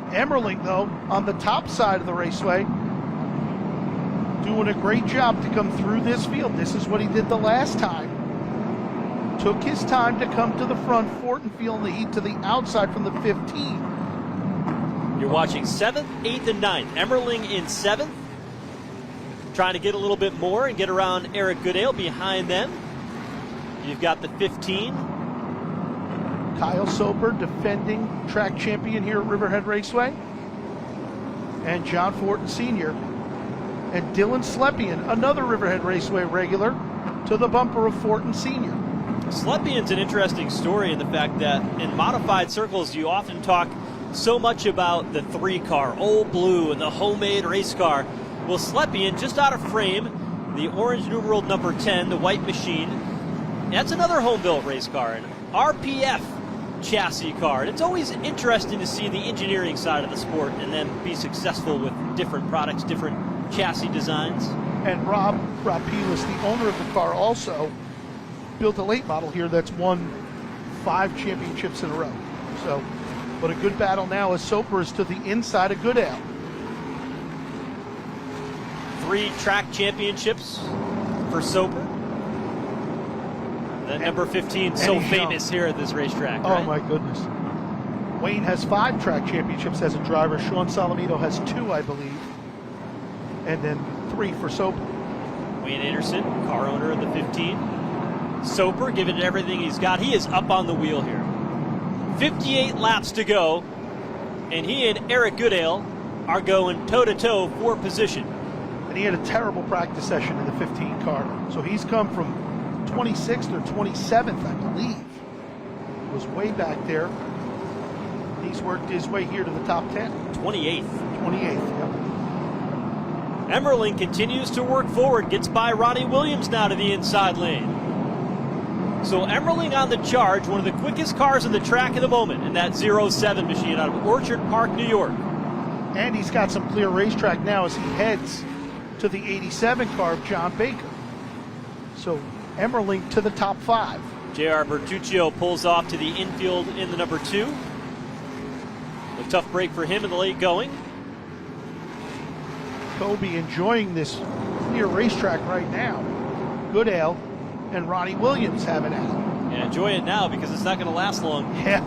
Emmerling, though, on the top side of the Raceway, doing a great job to come through this field. This is what he did the last time. Took his time to come to the front. Fortin feeling the heat to the outside from the 15. You're watching 7th, 8th, and 9th. Emmerling in 7th, trying to get a little bit more and get around Eric Goodale behind them. You've got the 15. Kyle Soper, defending track champion here at Riverhead Raceway. And John Fortin Sr. And Dylan Slepian, another Riverhead Raceway regular, to the bumper of Fortin Sr. Slepian's an interesting story in the fact that in modified circles you often talk so much about the 3-car, Old Blue, and the homemade race car. Well, Slepian, just out of frame, the orange numeral number 10, the white machine, that's another home-built race car, an RPF chassis car. And it's always interesting to see the engineering side of the sport and then be successful with different products, different chassis designs. And Rob Peelis, the owner of the car, also built a late model here that's won 5 championships in a row. So, but a good battle now as Soper is to the inside of Goodale. 3 track championships for Soper. That number 15 so famous here at this racetrack. Oh, right? my goodness. Wayne has 5 track championships as a driver. Sean Salamito has 2, I believe. And then 3 for Soper. Wayne Anderson, car owner of the 15. Soper, giving it everything he's got. He is up on the wheel here. 58 laps to go, and he and Eric Goodale are going toe-to-toe for position. And he had a terrible practice session in the 15 car. So he's come from 26th or 27th, I believe. Was way back there. He's worked his way here to the top 10. 28th. 28th, yep. Emmerling continues to work forward, gets by Ronnie Williams now to the inside lane. So Emmerling on the charge, one of the quickest cars on the track at the moment in that 07 machine out of Orchard Park, New York. And he's got some clear racetrack now as he heads to the 87 car of John Baker. So Emmerling to the top 5. J.R. Bertuccio pulls off to the infield in the number 2. A tough break for him in the late going. Kobe enjoying this clear racetrack right now. Goodale and Ronnie Williams have it out. Yeah, enjoy it now because it's not going to last long. Yeah.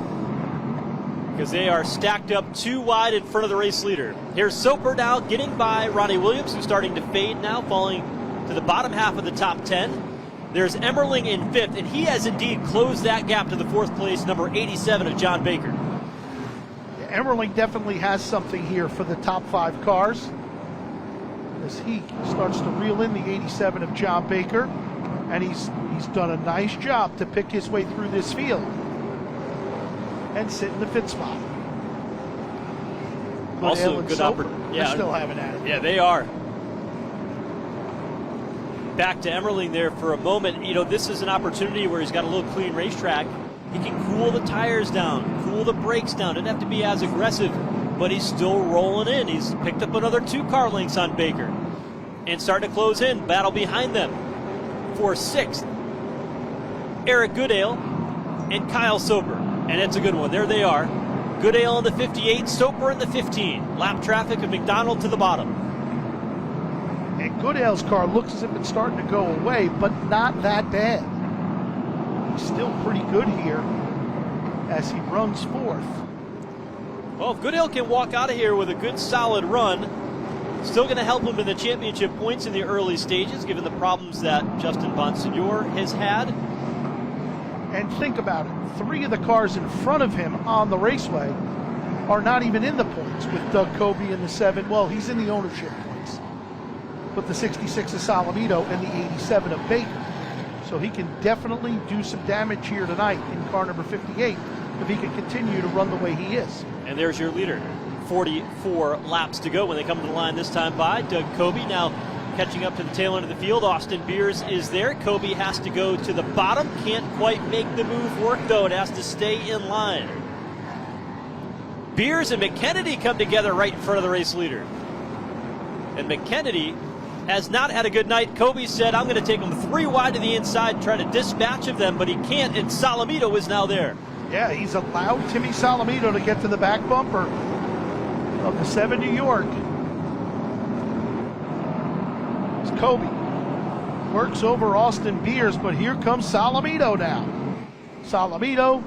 Because they are stacked up 2 wide in front of the race leader. Here's Soper now getting by Ronnie Williams, who's starting to fade now, falling to the bottom half of the top 10. There's Emmerling in 5th, and he has indeed closed that gap to the 4th place, number 87 of John Baker. Emmerling definitely has something here for the top 5 cars as he starts to reel in the 87 of John Baker, and he's done a nice job to pick his way through this field and sit in the pit spot. Also, good opportunity. They're still having at it. Yeah, they are. Back to Emmerling there for a moment. You know, this is an opportunity where he's got a little clean racetrack. He can cool the tires down, cool the brakes down. Doesn't have to be as aggressive, but he's still rolling in. He's picked up another 2 car lengths on Baker and starting to close in. Battle behind them for 6th. Eric Goodale and Kyle Soper. And it's a good one. There they are. Goodale in the 58, Soper in the 15. Lap traffic of McDonald to the bottom. And Goodale's car looks as if it's starting to go away, but not that bad. He's still pretty good here as he runs 4th. Well, if Goodale can walk out of here with a good solid run, still going to help him in the championship points in the early stages, given the problems that Justin Bonsignor has had. And think about it, 3 of the cars in front of him on the Raceway are not even in the points, with Doug Coby in the 7. Well, he's in the ownership points, but the 66 of Salamito and the 87 of Baker. So he can definitely do some damage here tonight in car number 58 if he can continue to run the way he is. And there's your leader. 44 laps to go when they come to the line this time by Doug Coby. Now catching up to the tail end of the field. Austin Beers is there. Coby has to go to the bottom. Can't quite make the move work, though. It has to stay in line. Beers and McKennedy come together right in front of the race leader. And McKennedy has not had a good night. Coby said, I'm going to take him 3 wide to the inside and try to dispatch of them, but he can't, and Salamito is now there. Yeah, he's allowed Timmy Salamito to get to the back bumper of the 7 New York. As Coby works over Austin Beers, but here comes Salamito now. Salamito,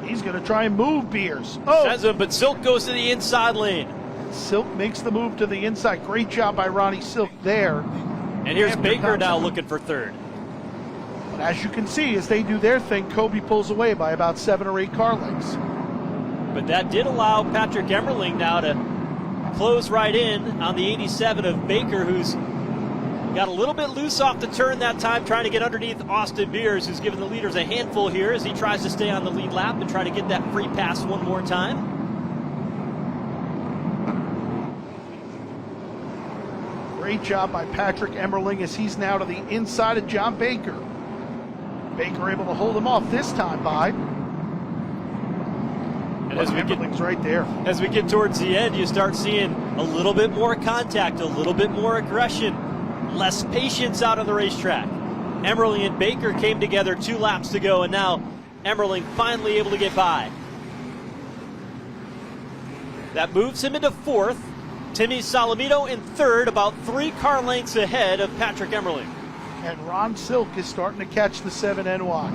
he's going to try and move Beers. Says him, but Silk goes to the inside lane. Silk makes the move to the inside. Great job by Ronnie Silk there. And here's Baker now looking for 3rd. But as you can see, as they do their thing, Coby pulls away by about 7 or 8 car lengths. But that did allow Patrick Emmerling now to close right in on the 87 of Baker, who's got a little bit loose off the turn that time, trying to get underneath Austin Beers, who's given the leaders a handful here as he tries to stay on the lead lap and try to get that free pass one more time. Great job by Patrick Emmerling as he's now to the inside of John Baker. Baker able to hold him off this time by. And as Emmerling's right there. As we get towards the end, you start seeing a little bit more contact, a little bit more aggression, less patience out on the racetrack. Emmerling and Baker came together 2 laps to go, and now Emmerling finally able to get by. That moves him into 4th. Timmy Salamito in 3rd, about 3 car lengths ahead of Patrick Emmerling. And Ron Silk is starting to catch the 7NY.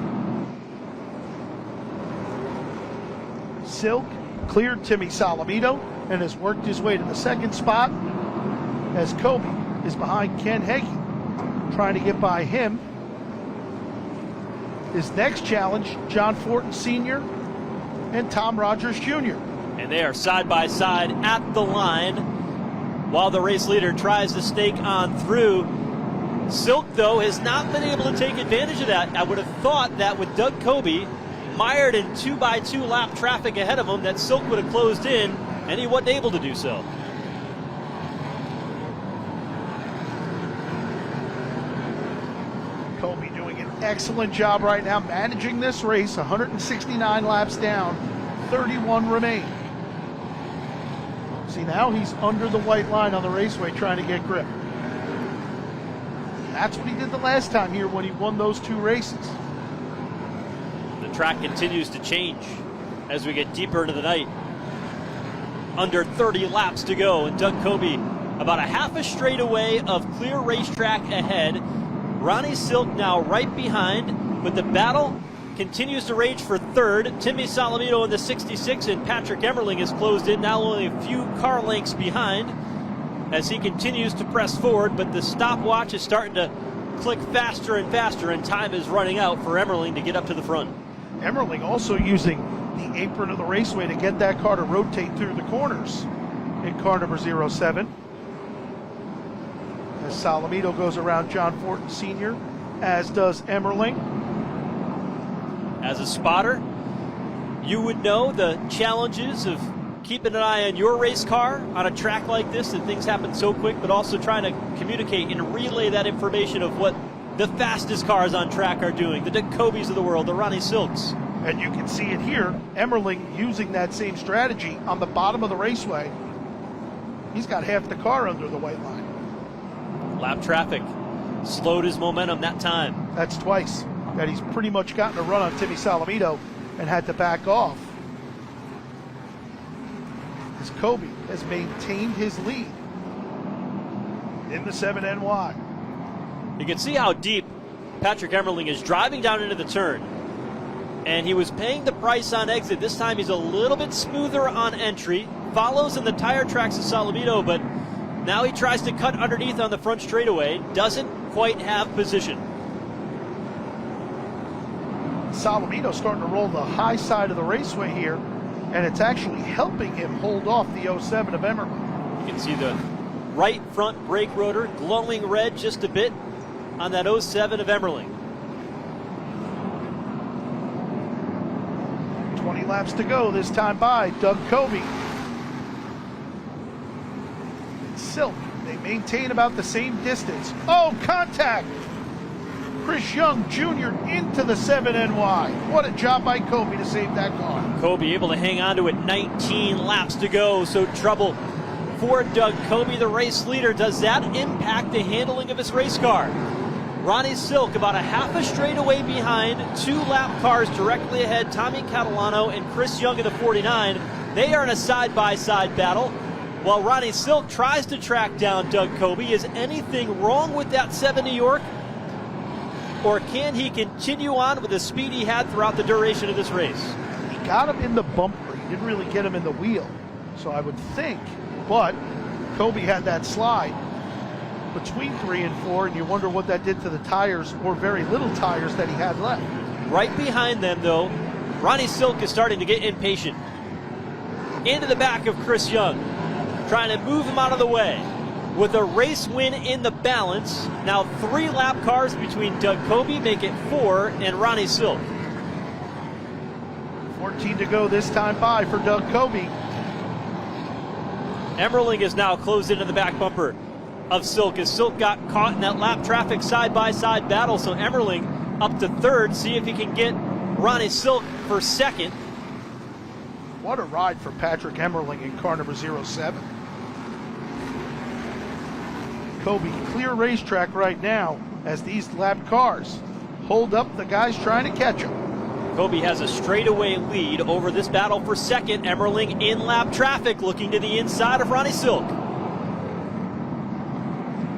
Silk cleared Timmy Salamito and has worked his way to the 2nd spot as Coby is behind Ken Heggie, trying to get by him. His next challenge, John Fortin Sr. and Tom Rogers Jr. And they are side by side at the line while the race leader tries to snake on through. Silk, though, has not been able to take advantage of that. I would have thought that with Doug Coby mired in 2x2 lap traffic ahead of him, that Silk would have closed in, and he wasn't able to do so. Coby doing an excellent job right now managing this race. 169 laps down, 31 remain. See, now he's under the white line on the Raceway trying to get grip. That's what he did the last time here when he won those 2 races. The track continues to change as we get deeper into the night. Under 30 laps to go, and Doug Coby about a half a straightaway of clear racetrack ahead. Ronnie Silk now right behind, but the battle continues to rage for 3rd. Timmy Salamito in the 66, and Patrick Emmerling is closed in, now only a few car lengths behind as he continues to press forward, but the stopwatch is starting to click faster and faster, and time is running out for Emmerling to get up to the front. Emmerling also using the apron of the Raceway to get that car to rotate through the corners in car number 07. As Salamito goes around John Fortin Sr., as does Emmerling. As a spotter, you would know the challenges of keeping an eye on your race car on a track like this, that things happen so quick, but also trying to communicate and relay that information of what the fastest cars on track are doing, the Dick Cobys of the world, the Ronnie Silks. And you can see it here, Emmerling using that same strategy on the bottom of the Raceway. He's got half the car under the white line. Lap traffic slowed his momentum that time. That's twice that he's pretty much gotten a run on Timmy Salamito and had to back off. As Cobie has maintained his lead in the 7NY. You can see how deep Patrick Emmerling is driving down into the turn. And he was paying the price on exit. This time he's a little bit smoother on entry. Follows in the tire tracks of Salamito, but now he tries to cut underneath on the front straightaway. Doesn't quite have position. Salamito starting to roll the high side of the Raceway here, and it's actually helping him hold off the 07 of Emmerling. You can see the right front brake rotor glowing red just a bit on that 07 of Emmerling. 20 laps to go this time by Doug Cobie. Silk, they maintain about the same distance. Oh, contact! Chris Young Jr. into the 7NY. What a job by Cobie to save that car. Cobie able to hang on to it, 19 laps to go, so trouble for Doug Cobie, the race leader. Does that impact the handling of his race car? Ronnie Silk about a half a straightaway behind, 2 lap cars directly ahead, Tommy Catalano and Chris Young in the 49. They are in a side-by-side battle, while Ronnie Silk tries to track down Doug Cobie. Is anything wrong with that 7 New York? Or can he continue on with the speed he had throughout the duration of this race? He got him in the bumper. He didn't really get him in the wheel. So I would think, but Cobie had that slide between 3 and 4, and you wonder what that did to the tires, or very little tires that he had left. Right behind them, though, Ronnie Silk is starting to get impatient. Into the back of Chris Young, trying to move him out of the way. With a race win in the balance, now 3 lap cars between Doug Cobie make it 4 and Ronnie Silk. 14 to go this time by for Doug Cobie. Emmerling is now closed into the back bumper of Silk, as Silk got caught in that lap traffic side-by-side battle. So Emmerling up to 3rd, see if he can get Ronnie Silk for 2nd. What a ride for Patrick Emmerling in car number 07. Cobie, clear racetrack right now as these lap cars hold up the guys trying to catch him. Cobie has a straightaway lead over this battle for 2nd. Emmerling in lap traffic, looking to the inside of Ronnie Silk.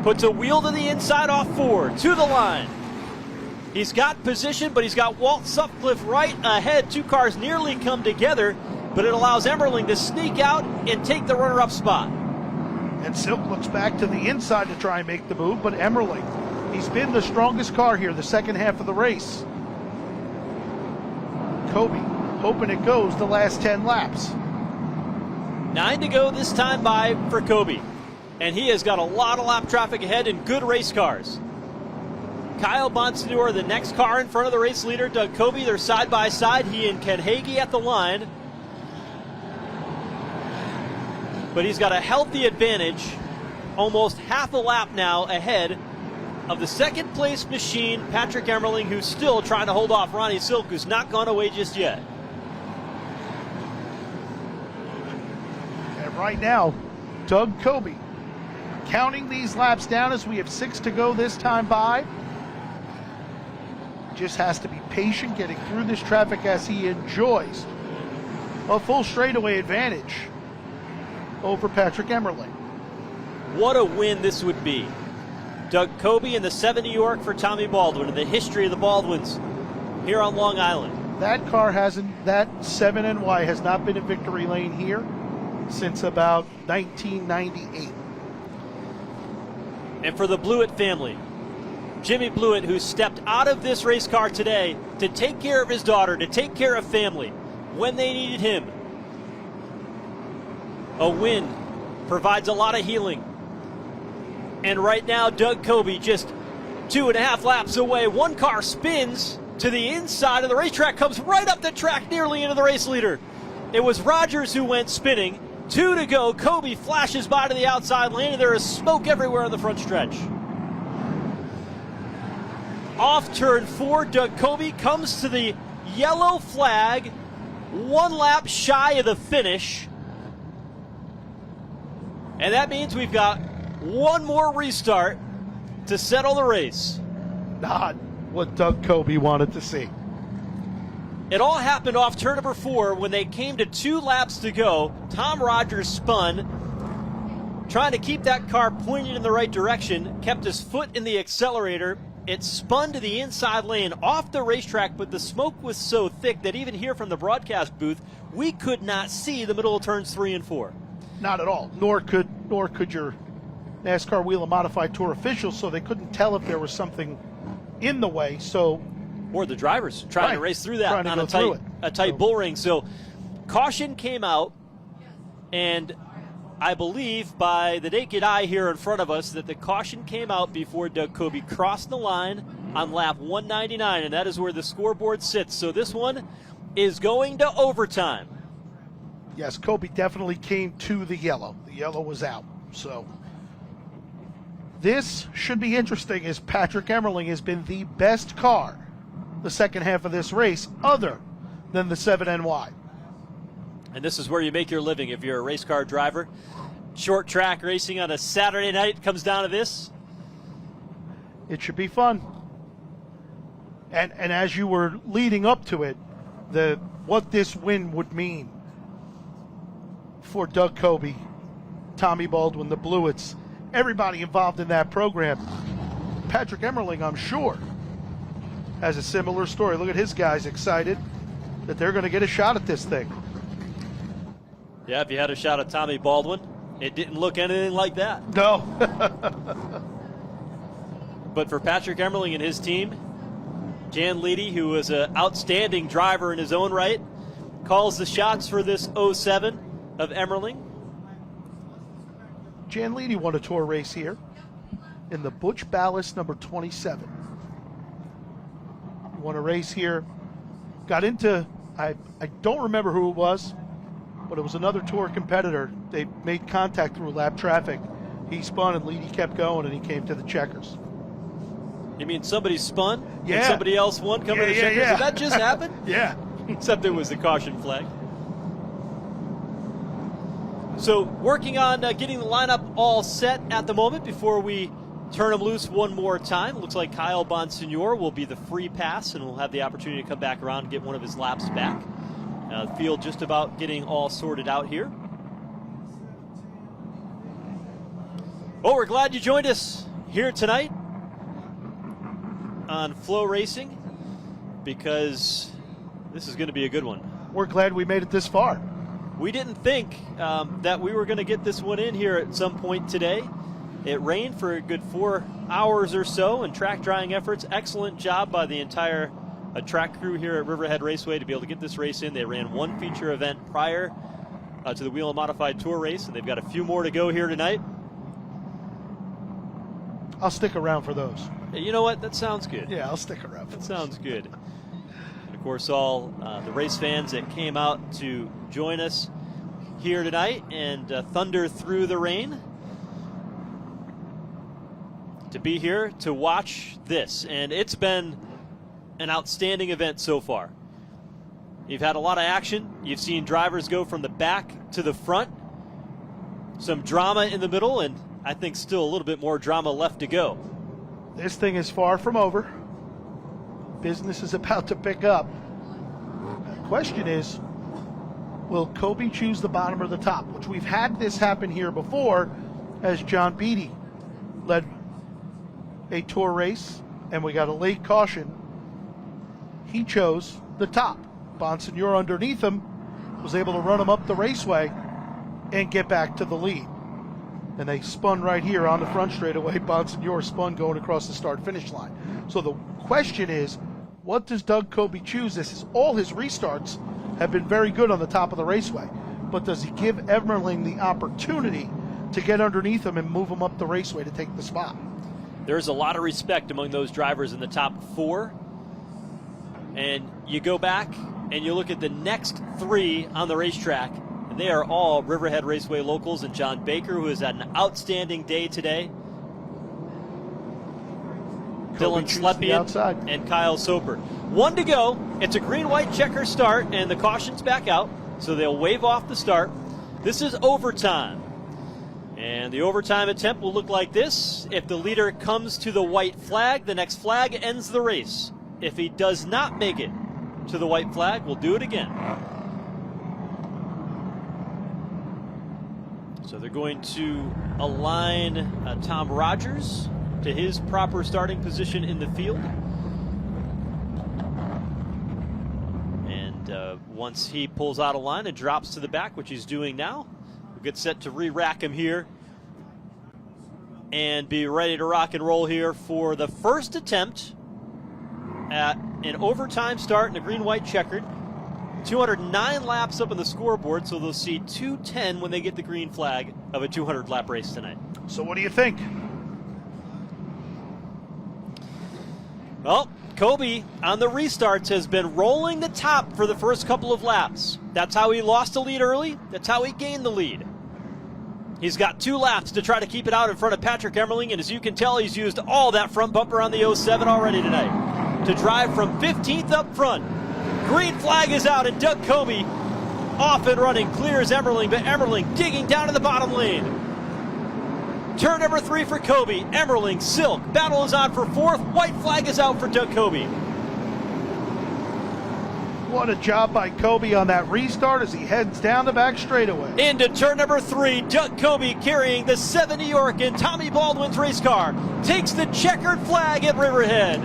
Puts a wheel to the inside off 4, to the line. He's got position, but he's got Walt Sutcliffe right ahead. 2 cars nearly come together, but it allows Emmerling to sneak out and take the runner-up spot. And Silk looks back to the inside to try and make the move, but Emmerling, he's been the strongest car here the second half of the race. Cobie hoping it goes the last 10 laps. 9 to go this time by for Cobie. And he has got a lot of lap traffic ahead and good race cars. Kyle Bonsignor, the next car in front of the race leader, Doug Cobie. They're side by side. He and Ken Hagee at the line. But he's got a healthy advantage, almost half a lap now ahead of the 2nd place machine, Patrick Emmerling, who's still trying to hold off Ronnie Silk, who's not gone away just yet. And right now, Doug Cobie counting these laps down as we have 6 to go this time by. Just has to be patient getting through this traffic as he enjoys a full straightaway advantage over Patrick Emmerling. What a win this would be. Doug Cobie in the 7 New York for Tommy Baldwin in the history of the Baldwins here on Long Island. That car hasn't, that 7NY has not been in victory lane here since about 1998. And for the Blewett family, Jimmy Blewett, who stepped out of this race car today to take care of his daughter, to take care of family, when they needed him. A win provides a lot of healing. And right now, Doug Coby just 2.5 laps away. One car spins to the inside of the racetrack, comes right up the track, nearly into the race leader. It was Rogers who went spinning. 2 to go. Coby flashes by to the outside lane, and there is smoke everywhere on the front stretch. Off turn 4, Doug Coby comes to the yellow flag, 1 lap shy of the finish. And that means we've got one more restart to settle the race. Not what Doug Coby wanted to see. It all happened off turn number 4 when they came to 2 laps to go. Tom Rogers spun, trying to keep that car pointed in the right direction, kept his foot in the accelerator. It spun to the inside lane off the racetrack, but the smoke was so thick that even here from the broadcast booth, we could not see the middle of turns 3 and 4. Not at all. Nor could your NASCAR Whelen Modified Tour officials, so they couldn't tell if there was something in the way. So, or the drivers trying to race through that on a tight bull ring. So caution came out, and I believe by the naked eye here in front of us that the caution came out before Doug Coby crossed the line on lap 199, and that is where the scoreboard sits. So this one is going to overtime. Yes, Coby definitely came to the yellow. The yellow was out. So this should be interesting, as Patrick Emmerling has been the best car the second half of this race, other than the 7NY. And this is where you make your living if you're a race car driver. Short track racing on a Saturday night comes down to this. It should be fun. And as you were leading up to it, what this win would mean for Doug Coby, Tommy Baldwin, the Blewitts, everybody involved in that program. Patrick Emmerling, I'm sure, has a similar story. Look at his guys excited that they're going to get a shot at this thing. Yeah, if you had a shot at Tommy Baldwin, it didn't look anything like that. No. But for Patrick Emmerling and his team, Jan Leedy, who was an outstanding driver in his own right, calls the shots for this 07 of Emmerling. Jan Leedy won a tour race here in the Butch Ballast number 27. Won a race here. Got into, I don't remember who it was, but it was another tour competitor. They made contact through lap traffic. He spun and Leedy kept going, and he came to the checkers. You mean somebody spun? Yeah. And somebody else won coming to the checkers? Yeah. Did that just happen? Yeah. Except it was the caution flag. So working on getting the lineup all set at the moment before we turn them loose one more time. Looks like Kyle Bonsignor will be the free pass, and we'll have the opportunity to come back around and get one of his laps back. The field just about getting all sorted out here. Well, we're glad you joined us here tonight on Flow Racing, because this is going to be a good one. We're glad we made it this far. We didn't think that we were going to get this one in here at some point today. It rained for a good 4 hours or so, and track drying efforts. Excellent job by the entire track crew here at Riverhead Raceway to be able to get this race in. They ran one feature event prior to the Whelen Modified Tour race, and they've got a few more to go here tonight. I'll stick around for those. You know what? That sounds good. Yeah, I'll stick around for That those. sounds good. And of course, all the race fans that came out to join us here tonight and thunder through the rain to be here to watch this. And it's been an outstanding event so far. You've had a lot of action. You've seen drivers go from the back to the front. Some drama in the middle, and I think still a little bit more drama left to go. This thing is far from over. Business is about to pick up. The question is, will Coby choose the bottom or the top? Which we've had this happen here before, as John Beatty led a tour race, and we got a late caution. He chose the top. Bonsignor underneath him was able to run him up the raceway and get back to the lead. And they spun right here on the front straightaway. Bonsignor spun going across the start-finish line. So the question is, what does Doug Coby choose? This is all his restarts have been very good on the top of the raceway. But does he give Emmerling the opportunity to get underneath him and move him up the raceway to take the spot? There's a lot of respect among those drivers in the top 4. And you go back and you look at the next 3 on the racetrack, and they are all Riverhead Raceway locals, and John Baker, who has had an outstanding day today. Dylan Slepian and Kyle Soper. 1 to go. It's a green-white checker start, and the caution's back out, so they'll wave off the start. This is overtime. And the overtime attempt will look like this. If the leader comes to the white flag, the next flag ends the race. If he does not make it to the white flag, we'll do it again. So they're going to align Tom Rogers to his proper starting position in the field. And once he pulls out a line and drops to the back, which he's doing now, we'll get set to re-rack him here and be ready to rock and roll here for the first attempt at an overtime start in a green-white checkered. 209 laps up on the scoreboard, so they'll see 210 when they get the green flag of a 200-lap race tonight. So what do you think? Well, Kobe on the restarts has been rolling the top for the first couple of laps. That's how he lost the lead early. That's how he gained the lead. He's got 2 laps to try to keep it out in front of Patrick Emmerling, and as you can tell, he's used all that front bumper on the 07 already tonight to drive from 15th up front. Green flag is out, and Doug Kobe off and running, clears Emmerling, but Emmerling digging down to the bottom lane. Turn number 3 for Kobe. Emmerling, Silk, battle is on for 4th. White flag is out for Doug Kobe. What a job by Kobe on that restart as he heads down the back straightaway. Into turn number 3, Doug Kobe carrying the 7 New York and Tommy Baldwin's race car. Takes the checkered flag at Riverhead.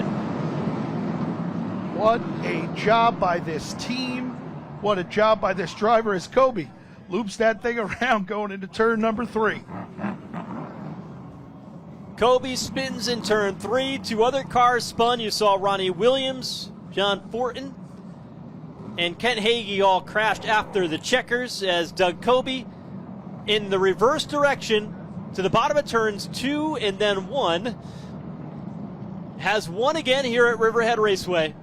What a job by this team. What a job by this driver as Kobe loops that thing around going into turn number 3. Kobe spins in turn 3. 2 other cars spun. You saw Ronnie Williams, John Fortin, and Kent Hagee all crashed after the checkers as Doug Kobe in the reverse direction to the bottom of turns 2 and then 1 has won again here at Riverhead Raceway.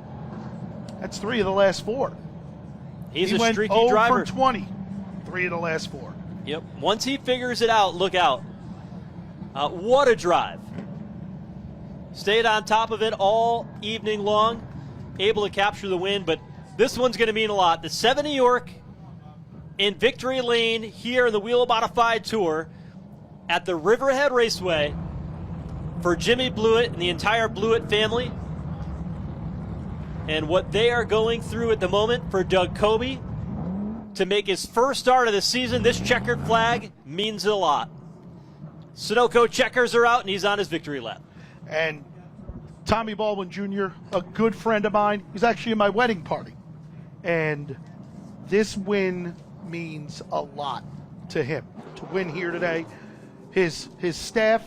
That's 3 of the last 4. He's he a went streaky 0 driver. for 20. 3 of the last 4. Yep. Once he figures it out, look out. What a drive. Stayed on top of it all evening long, able to capture the win, but this one's going to mean a lot. The 7 New York in victory lane here in the Wheel Modified Tour at the Riverhead Raceway for Jimmy Blewett and the entire Blewett family. And what they are going through at the moment for Doug Kobe to make his first start of the season, this checkered flag means a lot. Sunoco checkers are out, and he's on his victory lap. And Tommy Baldwin Jr., a good friend of mine, he's actually in my wedding party. And this win means a lot to him, to win here today. His staff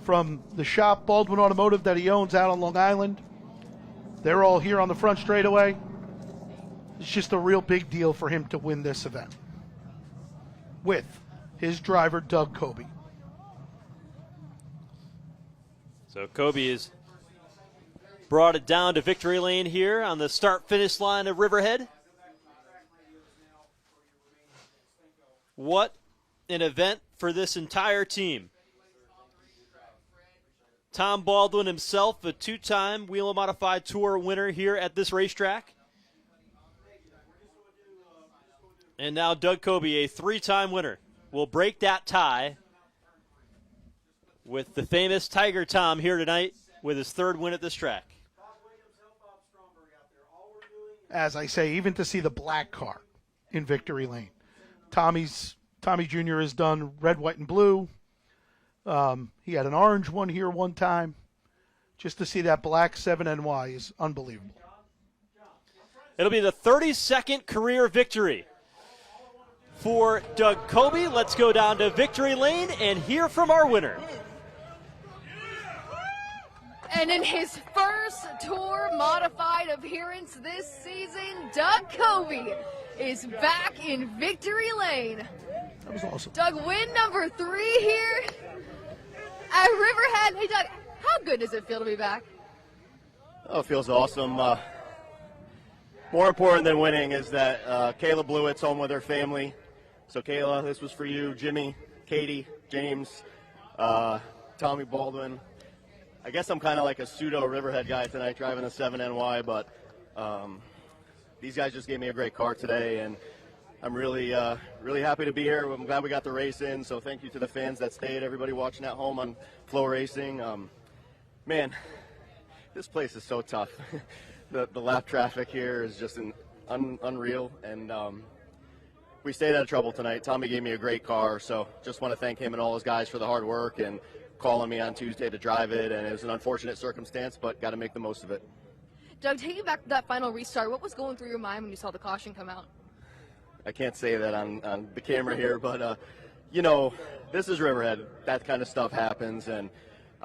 from the shop, Baldwin Automotive, that he owns out on Long Island, they're all here on the front straightaway. It's just a real big deal for him to win this event with his driver, Doug Kobe. So Kobe has brought it down to victory lane here on the start-finish line of Riverhead. What an event for this entire team. Tom Baldwin himself, a 2-time Whelen Modified Tour winner here at this racetrack. And now Doug Kobe, a 3-time winner, will break that tie with the famous Tiger Tom here tonight with his 3rd win at this track. As I say, even to see the black car in victory lane. Tommy Jr. has done red, white, and blue. He had an orange one here one time. Just to see that black 7NY is unbelievable. It'll be the 32nd career victory for Doug Kobe. Let's go down to victory lane and hear from our winner. And in his first Tour Modified appearance this season, Doug Coby is back in victory lane. That was awesome. Doug, win number 3 here at Riverhead. Hey, Doug, how good does it feel to be back? Oh, it feels awesome. More important than winning is that Kayla Blewett's home with her family. So, Kayla, this was for you. Jimmy, Katie, James, Tommy Baldwin. I guess I'm kind of like a pseudo Riverhead guy tonight driving a 7NY, but these guys just gave me a great car today, and I'm really happy to be here. I'm glad we got the race in, so thank you to the fans that stayed, everybody watching at home on Flow Racing. Man, this place is so tough. The lap traffic here is just unreal, and we stayed out of trouble tonight. Tommy gave me a great car, so just want to thank him and all his guys for the hard work and calling me on Tuesday to drive it, and it was an unfortunate circumstance, but got to make the most of it. Doug, taking back to that final restart, what was going through your mind when you saw the caution come out? I can't say that on the camera here, but, you know, this is Riverhead. That kind of stuff happens, and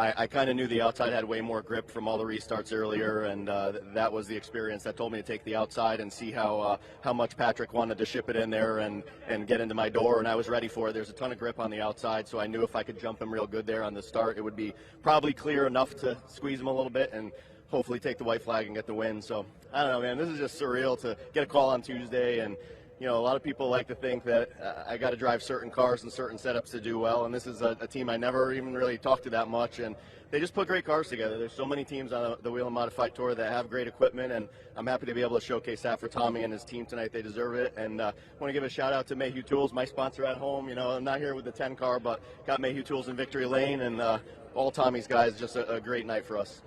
I kind of knew the outside had way more grip from all the restarts earlier, and that was the experience that told me to take the outside and see how much Patrick wanted to ship it in there and get into my door, and I was ready for it. There's a ton of grip on the outside, so I knew if I could jump him real good there on the start, it would be probably clear enough to squeeze him a little bit and hopefully take the white flag and get the win. So, I don't know, man, this is just surreal to get a call on Tuesday, and you know, a lot of people like to think that I got to drive certain cars and certain setups to do well, and this is a team I never even really talked to that much, and they just put great cars together. There's so many teams on the Whelen Modified Tour that have great equipment, and I'm happy to be able to showcase that for Tommy and his team tonight. They deserve it, and I want to give a shout-out to Mayhew Tools, my sponsor at home. You know, I'm not here with the 10 car, but got Mayhew Tools in victory lane, and all Tommy's guys, just a great night for us.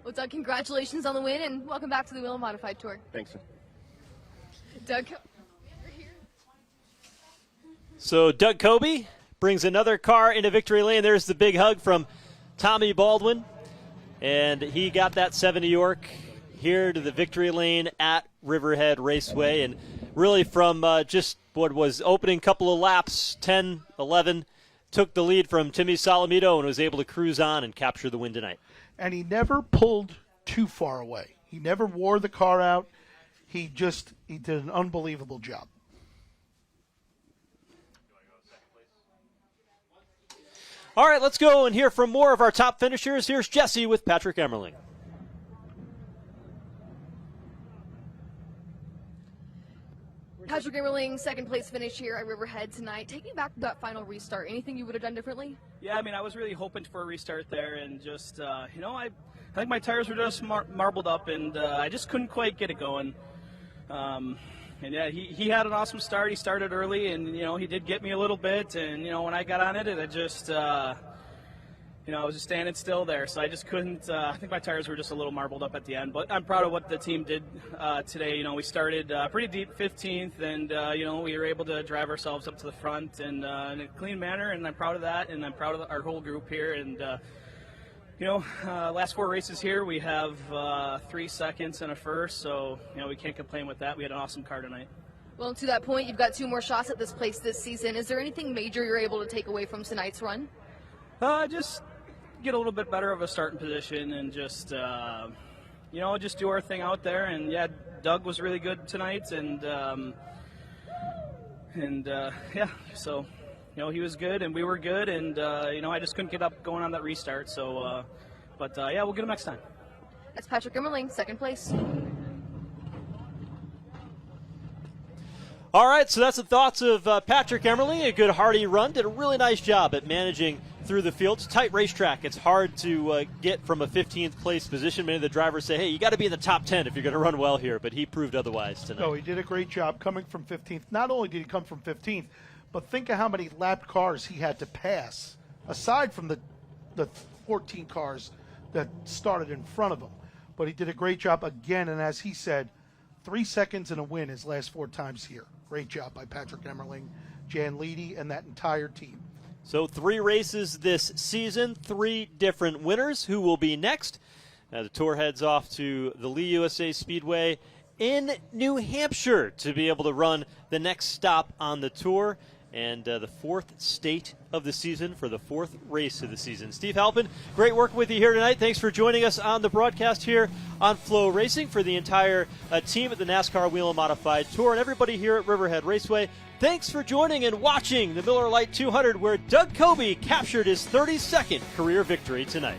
Well, Doug, congratulations on the win, and welcome back to the Whelen Modified Tour. Thanks. Doug. So Doug Coby brings another car into victory lane. There's the big hug from Tommy Baldwin. And he got that 7 New York here to the victory lane at Riverhead Raceway. And really from just what was opening couple of laps, 10, 11, took the lead from Timmy Solomito and was able to cruise on and capture the win tonight. And he never pulled too far away. He never wore the car out. He did an unbelievable job. All right, let's go and hear from more of our top finishers. Here's Jesse with Patrick Emmerling. Patrick Emmerling, second place finish here at Riverhead tonight. Taking back that final restart, anything you would have done differently? Yeah, I mean, I was really hoping for a restart there, and just, you know, I think my tires were just marbled up, and I just couldn't quite get it going. And yeah, he had an awesome start. He started early, and you know, he did get me a little bit. And you know, when I got on it, I just, you know, I was just standing still there, so I just couldn't. I think my tires were just a little marbled up at the end. But I'm proud of what the team did today. You know, we started pretty deep, 15th, and you know, we were able to drive ourselves up to the front and in a clean manner. And I'm proud of that, and I'm proud of our whole group here. And you know, last 4 races here, we have 3 seconds and a first, so, you know, we can't complain with that. We had an awesome car tonight. Well, to that point, you've got 2 more shots at this place this season. Is there anything major you're able to take away from tonight's run? Just get a little bit better of a starting position and just, you know, just do our thing out there. And, yeah, Doug was really good tonight, and yeah, so... You know, he was good, and we were good, and, you know, I just couldn't get up going on that restart. So, but, yeah, we'll get him next time. That's Patrick Emmerling, second place. All right, so that's the thoughts of Patrick Emmerling. A good hearty run. Did a really nice job at managing through the field. It's a tight racetrack. It's hard to get from a 15th place position. Many of the drivers say, hey, you got to be in the top 10 if you're going to run well here, but he proved otherwise tonight. No, he did a great job coming from 15th. Not only did he come from 15th, but think of how many lapped cars he had to pass, aside from the 14 cars that started in front of him. But he did a great job again, and as he said, 3 seconds and a win his last 4 times here. Great job by Patrick Emmerling, Jan Leedy, and that entire team. So 3 races this season, 3 different winners. Who will be next? The tour heads off to the Lee USA Speedway in New Hampshire to be able to run the next stop on the tour. and the 4th state of the season for the 4th race of the season. Steve Halpin, great work with you here tonight. Thanks for joining us on the broadcast here on Flow Racing. For the entire team at the NASCAR Whelen Modified Tour and everybody here at Riverhead Raceway, thanks for joining and watching the Miller Lite 200, where Doug Coby captured his 32nd career victory tonight.